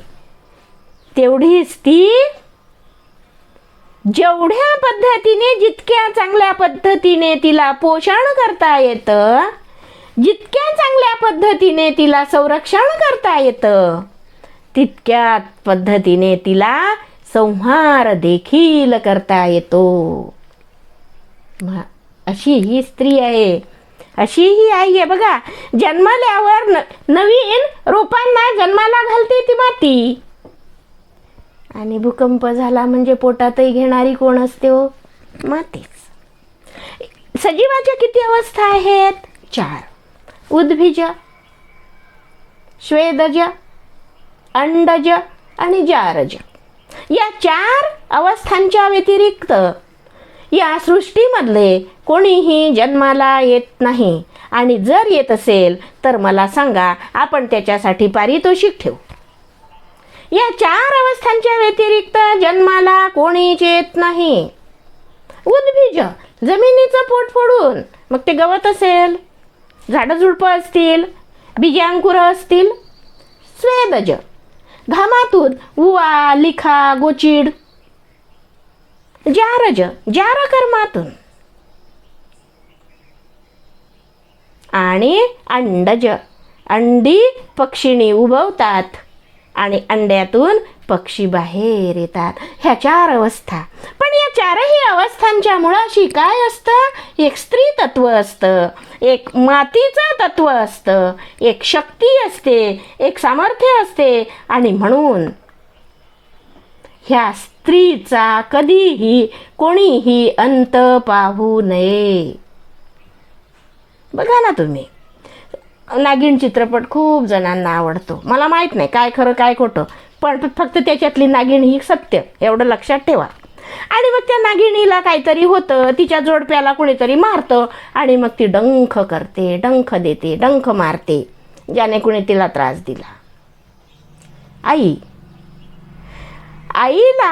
S1: तेवढीच ती जेवढ्या पद्धतीने, जितक्या चांगल्या पद्धतीने तिला पोषण करता येतं, जितक्या चांगल्या पद्धतीने तिला संरक्षण करता येतं, तितक्याच पद्धतीने तिला संहार देखील करता येतो. अशी ही स्त्री आहे, अशी ही आई आहे. बघा, जन्मल्यावर नवीन रोपांना जन्माला घालते ती माती, आणि भूकंप झाला म्हणजे पोटातही घेणारी कोण असते हो? मातीच. सजीवाच्या किती अवस्था आहेत? 4. उद्भिज, स्वेदज, अंडज आणि जारज. या 4 अवस्थांच्या व्यतिरिक्त या सृष्टीमधले कोणीही जन्माला येत नाही, आणि जर येत असेल तर मला सांगा, आपण त्याच्यासाठी पारितोषिक ठेवू. या 4 अवस्थांच्या व्यतिरिक्त जन्माला कोणीच येत नाही. उद्भिज, जमिनीचं पोट फोडून, मग ते गवत असेल, झाडं झुडपं असतील, बीजांकुरं असतील. स्वेदज, घामातून उवा, लिखा, गोचिड. जारज, जारकर्मातून. आणि अंडज, अंडी पक्षिणी उबवतात आणि अंड्यातून पक्षी बाहेर येतात. ह्या 4 अवस्था. पण या 4ही अवस्थांच्या मुळाशी काय असतं? एक स्त्री तत्व असतं, एक मातीचं तत्व असतं, एक शक्ती असते, एक सामर्थ्य असते. आणि म्हणून ह्या स्त्रीचा कधीही कोणीही अंत पाहू नये. बघा ना तुम्ही, नागिन चित्रपट खूप जणांना आवडतो. मला माहीत नाही काय खरं काय खोटं, पण फक्त त्याच्यातली नागिन ही सत्य, एवढं लक्षात ठेवा. आणि मग त्या नागिणीला काहीतरी होतं, तिच्या जोडप्याला कोणीतरी मारतं, आणि मग ती डंख करते, डंख देते, डंख मारते, ज्याने कोणी तिला त्रास दिला. आईला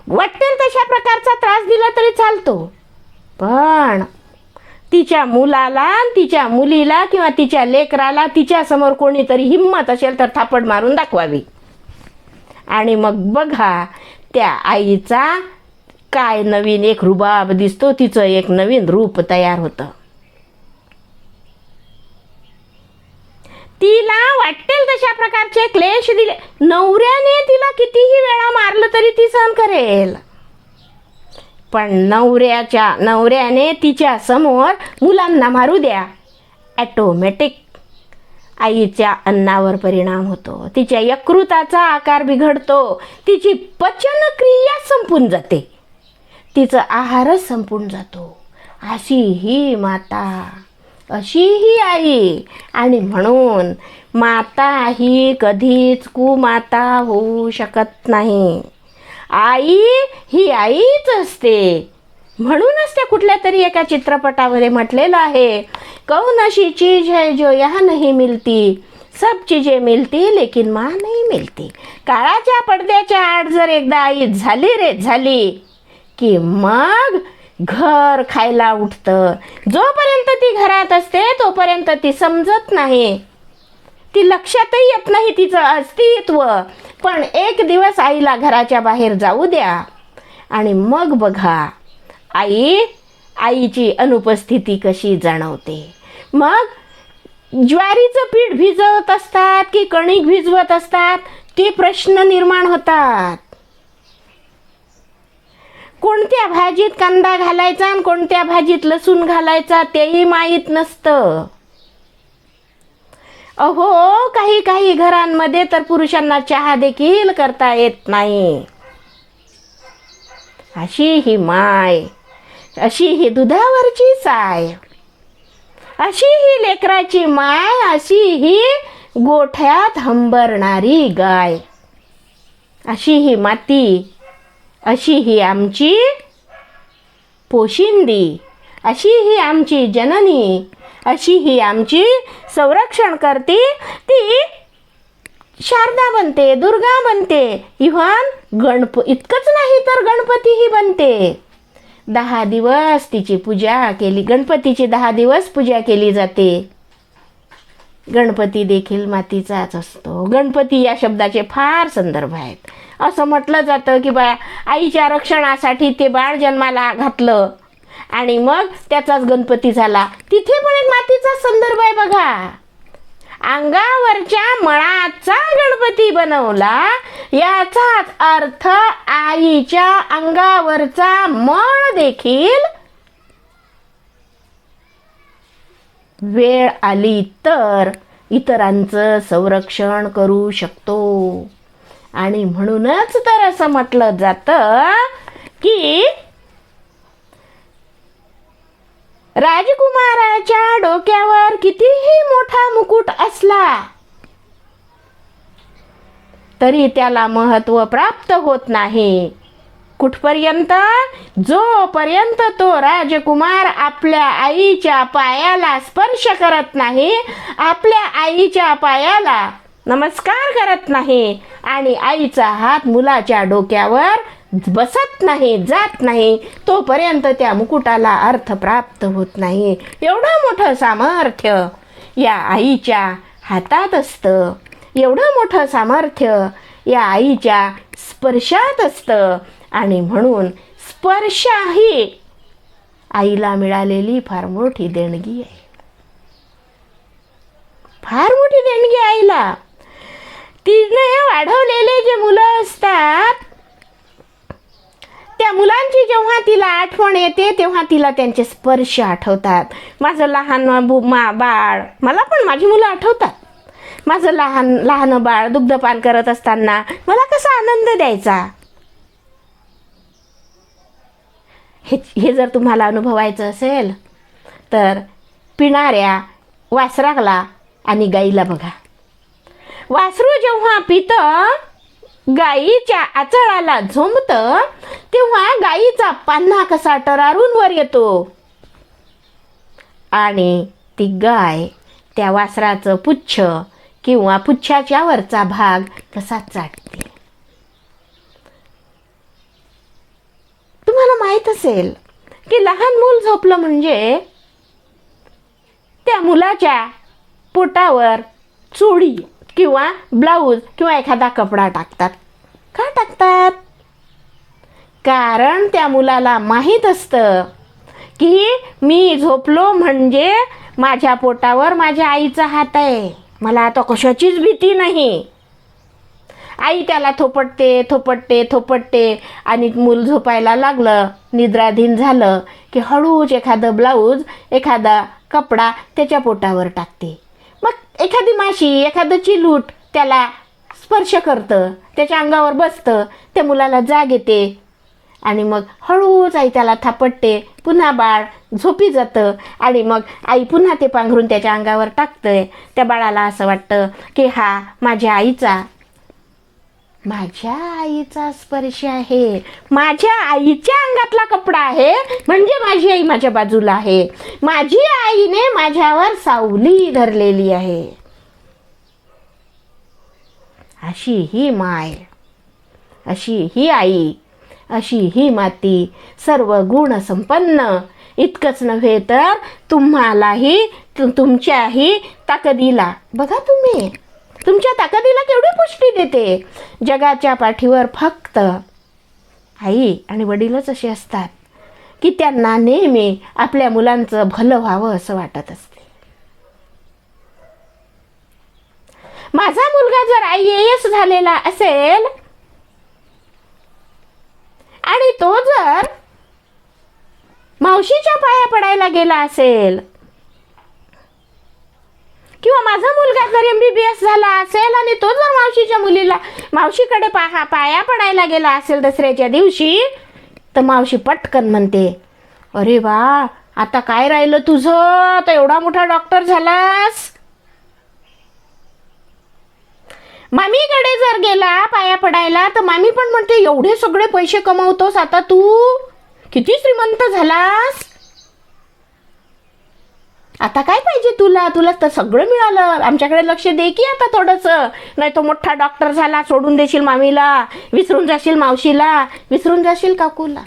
S1: वाटेल तशा प्रकारचा त्रास दिला तरी चालतो, पण तिच्या मुलाला, तिच्या मुलीला किंवा तिच्या लेकराला तिच्यासमोर कोणीतरी हिम्मत असेल तर थापड मारून दाखवावी. आणि मग बघा त्या आईचा काय नवीन एक रुबाब दिसतो, तिचं एक नवीन रूप तयार होतं. तिला वाटेल तशा प्रकारचे क्लेश दिले, नवऱ्याने तिला कितीही वेळा मारलं तरी ती सहन करेल. पण नवऱ्याने तिच्या समोर मुलांना मारू द्या, ॲटोमॅटिक आईच्या अन्नावर परिणाम होतो, तिच्या यकृताचा आकार बिघडतो, तिची पचनक्रिया संपून जाते, तिचं आहारच संपून जातो. अशी ही माता, अशी ही आई. आणि म्हणून माता ही कधीच कुमाता होऊ शकत नाही. आई ही आईच असते. म्हणूनच त्या कुठल्या तरी एका चित्रपटामध्ये म्हटलेलं आहे, कौन अशी चीज है जो यहाँ नहीं मिलती, सब चीजें मिलती लेकिन माँ नहीं मिलती. काळाच्या पडद्याच्या आड जर एकदा आई झाली की मग घर खायला उठतं. जोपर्यंत ती घरात असते तोपर्यंत ती समजत नाही, ती लक्षातही येत नाही तिचं अस्तित्व. पण एक दिवस आईला घराच्या बाहेर जाऊ द्या आणि मग बघा आईची अनुपस्थिती कशी जाणवते. मग ज्वारीचं पीठ भिजवत असतात की कणिक भिजवत असतात ते प्रश्न निर्माण होतात. कोणत्या भाजीत कांदा घालायचा आणि कोणत्या भाजीत लसूण घालायचा तेही माहीत नसतं. अहो, काही घरांमध्ये तर पुरुषांना चहा देखील करता येत नाही. अशी ही माय, अशी ही दुधावरची साय, अशी ही लेकराची माय, अशी ही गोठ्यात हंबरणारी गाय, अशी ही माती, अशी ही आमची पोशिंदी, अशी ही आमची जननी, अशी ही आमची संरक्षण करते. ती शारदा बनते, दुर्गा बनते, इव्हन इतकंच नाही तर गणपतीही बनते. 10 दिवस तिची पूजा केली, गणपतीची 10 दिवस पूजा केली जाते. गणपती देखील मातीचाच असतो. गणपती या शब्दाचे फार संदर्भ आहेत. असं म्हटलं जातं की आईच्या रक्षणासाठी ते बाळ जन्माला घातलं आणि मग त्याचाच गणपती झाला. तिथे पण एक मातीचा संदर्भ आहे बघा. अंगावरच्या मळाचा गणपती बनवला, याचाच अर्थ आईच्या अंगावरचा मळ देखील वेळ आली तर इतरांचं संरक्षण करू शकतो. आणि म्हणूनच तर असं म्हटलं जातं की राजकुमाराच्या डोक्यावर कितीही मोठा मुकुट असला तरी त्याला महत्त्व प्राप्त होत नाही. कुठपर्यंत? जोपर्यंत तो राजकुमार आपल्या आईच्या पायाला स्पर्श करत नाही, आपल्या आईच्या पायाला नमस्कार करत नाही आणि आईचा हात मुलाच्या डोक्यावर बसत नाही, जात नाही, तोपर्यंत त्या मुकुटाला अर्थ प्राप्त होत नाही. एवढं मोठं सामर्थ्य या आईच्या हातात असतं, एवढं मोठं सामर्थ्य या आईच्या स्पर्शात असतं. आणि म्हणून स्पर्श ही आईला मिळालेली फार मोठी देणगी आहे, फार मोठी देणगी आईला. तिने वाढवलेले जे मुलं असतात त्या मुलांची जेव्हा तिला आठवण येते तेव्हा तिला त्यांचे स्पर्श आठवतात. माझं लहान बाळ, मला पण माझी मुलं आठवतात. माझं लहान बाळ दुग्धपान करत असताना मला कसा आनंद द्यायचा. हे जर तुम्हाला अनुभवायचं असेल तर पिणाऱ्या वासराला आणि गाईला बघा. वासरू जेव्हा पितं, गाईच्या आचळाला झोंबतं, तेव्हा गाईचा पान्हा कसा टरारून वर येतो आणि ती गाय त्या वासराचं पुच्छ किंवा पुच्छाच्या वरचा भाग कसा चाटते. तुम्हाला माहित असेल की लहान मूल झोपलं म्हणजे त्या मुलाच्या पोटावर चोळी किंवा ब्लाऊज किंवा एखादा कपडा टाकतात. का टाकतात? कारण त्या मुलाला माहीत असतं की मी झोपलो म्हणजे माझ्या पोटावर माझ्या आईचा हात आहे, मला आता कशाचीच भीती नाही. आई त्याला थोपटते थोपटते थोपटते आणि मूल झोपायला लागलं, निद्राधीन झालं की हळूच एखादं ब्लाऊज, एखादा कपडा त्याच्या पोटावर टाकते. मग एखादी माशी, एखादं चिलूट त्याला स्पर्श करतं, त्याच्या अंगावर बसतं, त्या मुलाला जाग येते आणि मग हळूच आई त्याला थापटते, पुन्हा बाळ झोपी जातं आणि मग आई पुन्हा ते पांघरून त्याच्या अंगावर टाकतंय. त्या बाळाला असं वाटतं की हा माझ्या आईचा स्पर्श आहे, माझ्या आईच्या अंगातला कपडा आहे, म्हणजे माझी आई माझ्या बाजूला आहे, माझी आईने माझ्यावर सावली धरलेली आहे. अशी ही माय, अशी ही आई, अशी ही माती, सर्व गुण संपन्न. इतकंच नव्हे तर तुम्हालाही, तुमच्याही ताकदीला, बघा तुम्ही तुमच्या ताकदीला केवढी पुष्टी देते. जगाच्या पाठीवर फक्त आई आणि वडीलच असे असतात की त्यांना नेहमी आपल्या मुलांचं भलं व्हावं असं वाटत असते. माझा मुलगा जर IAS झालेला असेल आणि तो जर मावशीच्या पाया पडायला गेला असेल, किंवा माझा मुलगा जर MBBS झाला असेल आणि तो जर मावशीच्या मुलीला मावशीकडे पाया पडायला गेला असेल दसऱ्याच्या दिवशी, तर मावशी पटकन म्हणते, अरे वा, आता काय राहिलं तुझं, तर एवढा मोठा डॉक्टर झालास. मामीकडे जर गेला पाया पडायला तर मामी पण म्हणते, एवढे सगळे पैसे कमवतोस आता तू, किती श्रीमंत झालास, आता काय पाहिजे तुला, तुला तर सगळं मिळालं, आमच्याकडे लक्ष दे की आता थोडंसं, नाही तो मोठा डॉक्टर झाला, सोडून देशील मामीला, विसरून जाशील मावशीला, विसरून जाशील काकूला.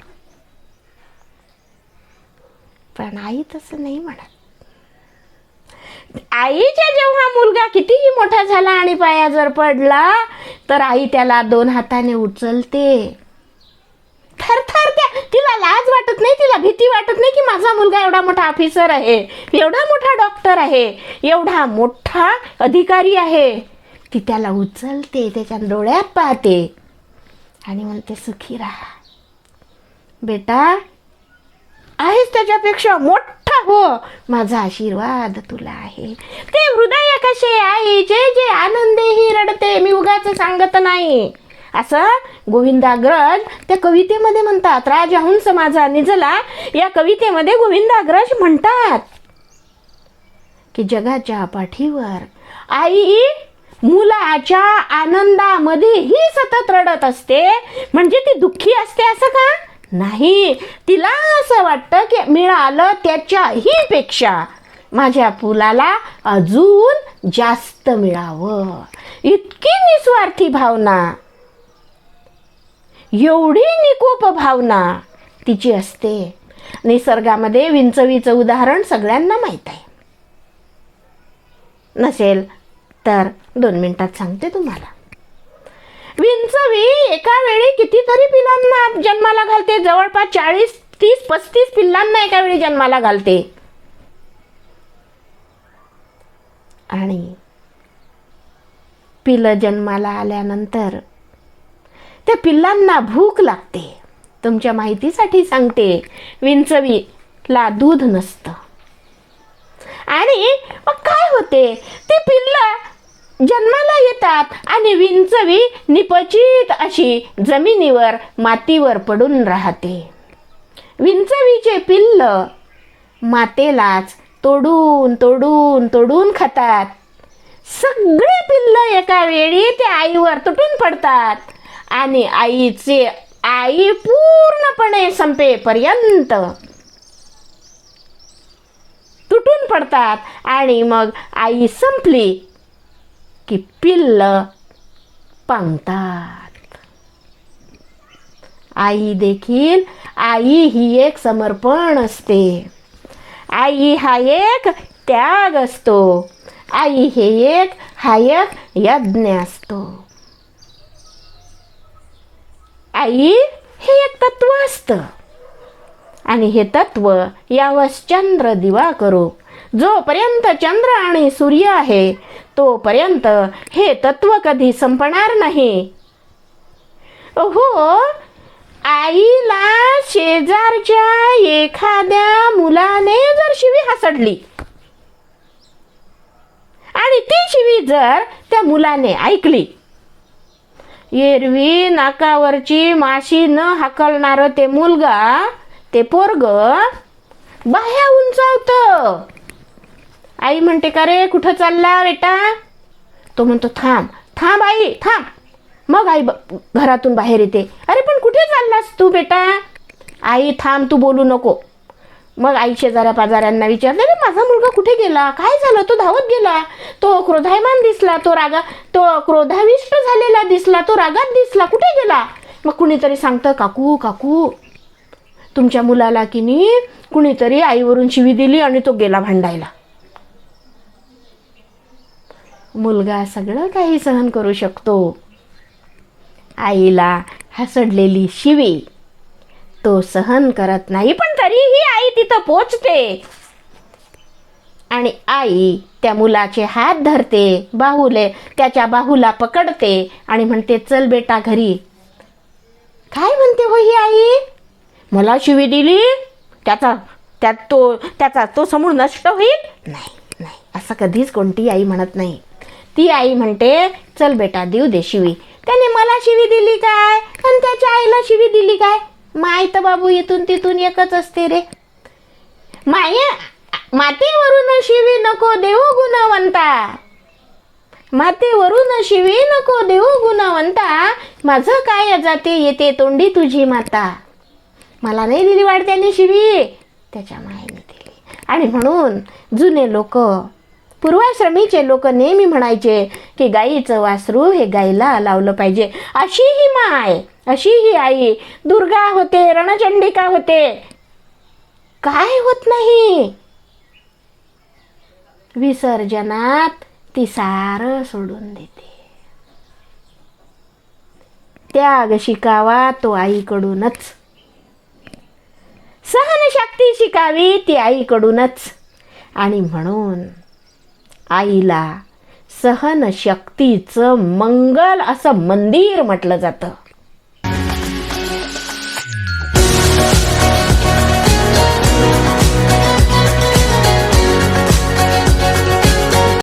S1: पण आई तसं नाही म्हणत. आईच्या जेव्हा मुलगा कितीही मोठा झाला आणि पाया जर पडला तर आई त्याला 2 हाताने उचलते. थरथर तिला लाज वाटत नाही, तिला भीती वाटत नाही की माझा मुलगा एवढा मोठा ऑफिसर आहे, एवढा मोठा डॉक्टर आहे, एवढा मोठा अधिकारी आहे. ती त्याला उचलते, त्याच्या डोळ्यात पाहते आणि म्हणते, सुखी राहा बेटा, आहेस त्याच्यापेक्षा मोठा हो, माझा आशीर्वाद तुला आहे. ते हृदय कसे आईचे जे आनंदेही रडते, मी उगाच सांगत नाही. असं गोविंदाग्रज त्या कवितेमध्ये म्हणतात. राजहंस माझा निजला या कवितेमध्ये गोविंदाग्रज म्हणतात की जगाच्या पाठीवर आई मुलाच्या आनंदामध्येही सतत रडत असते. म्हणजे ती दुःखी असते असं का नाही, तिला असं वाटतं की मिळालं त्याच्याही पेक्षा माझ्या मुलाला अजून जास्त मिळावं, इतकी निस्वार्थी भावना, एवढी निकोप भावना तिची असते. निसर्गामध्ये विंचवीचं उदाहरण सगळ्यांना माहीत आहे. नसेल तर 2 मिनिटात सांगते तुम्हाला. विंचवी एका वेळी कितीतरी पिल्लांना जन्माला घालते, जवळपास 40, 30, 35 पिल्लांना एका वेळी जन्माला घालते. आणि पिलं जन्माला आल्यानंतर त्या पिल्लांना भूक लागते. तुमच्या माहितीसाठी सांगते, विंचवीला दूध नसतं आणि मग काय होते, ते पिल्लं जन्माला येतात आणि विंचवी निपचित अशी जमिनीवर मातीवर पडून राहते. विंचवीचे पिल्ल मातेलाच तोडून तोडून तोडून खातात. सगळे पिल्ल एका वेळी त्या आईवर तुटून पडतात आणि आई पूर्णपणे संपेपर्यंत तुटून पडतात. आणि मग आई संपली की पिल्ल पांगतात. आई ही एक समर्पण असते. आई हा एक त्याग असतो. आई हा एक यज्ञ असतो. आई हे एक तत्व असतं आणि हे तत्व यावस चंद्र दिवा करो. जोपर्यंत चंद्र आणि सूर्य आहे तोपर्यंत हे तत्व कधी संपणार नाही. हो, आईला शेजारच्या एखाद्या मुलाने जर शिवी हासडली आणि ती शिवी जर त्या मुलाने ऐकली, एरवी नाकावरची माशी न हाकलणारं ते मुलगा, ते पोरग बाह्या उंचावतं. आई म्हणते, का रे कुठं चालला बेटा? तो म्हणतो, थांब थांब आई थांब. मग आई घरातून बाहेर येते. अरे पण कुठे चाललास तू बेटा? आई थांब, तू बोलू नको. मग आई शेजाऱ्या पाजाऱ्यांना विचारते, रे माझा मुलगा कुठे गेला? काय झालं? तो धावत गेला, तो क्रोधायमान दिसला, तो क्रोधाविष्ट झालेला दिसला, तो रागात दिसला, कुठे गेला? मग कुणीतरी सांगतं, काकू काकू तुमच्या मुलाला की नाही कुणीतरी आईवरून शिवी दिली आणि तो गेला भांडायला. मुलगा सगळं काही सहन करू शकतो. आईला हसडलेली शिवी तो सहन करत नाही, पण तरीही आई तिथं पोचते आणि आई त्या मुलाचे हात धरते, त्याच्या बाहूला पकडते आणि म्हणते, चल बेटा घरी. काय म्हणते हो ही आई? मला शिवी दिली, त्याचा तो समूळ नष्ट होईल? नाही, असं कधीच कोणती आई म्हणत नाही. ती आई म्हणते, चल बेटा देऊ दे शिवी. त्याने मला शिवी दिली काय आणि त्याच्या आईला शिवी दिली काय? माय तर बाबू इथून तिथून एकच असते रे. मातेवरून शिवी नको देऊ गुणवंता, मातेवरून शिवी नको देऊ गुणवंता, माझं काय जाते येते तोंडी तुझी माता. मला नाही दिली वाढत्याने शिवी, त्याच्या मायेने दिली. आणि म्हणून जुने लोक, पूर्वाश्रमीचे लोक नेहमी म्हणायचे की गाईचं वासरू हे गाईला लावलं पाहिजे. अशी ही माय, अशी ही आई दुर्गा होते, रणचंडिका होते, काय होत नाही. विसर्जनात ती सारं सोडून देते. त्याग शिकावा तो आईकडूनच, सहनशक्ती शिकावी ती आईकडूनच. आणि म्हणून आईला सहनशक्तीचं मंगल असं मंदिर म्हटलं जातं.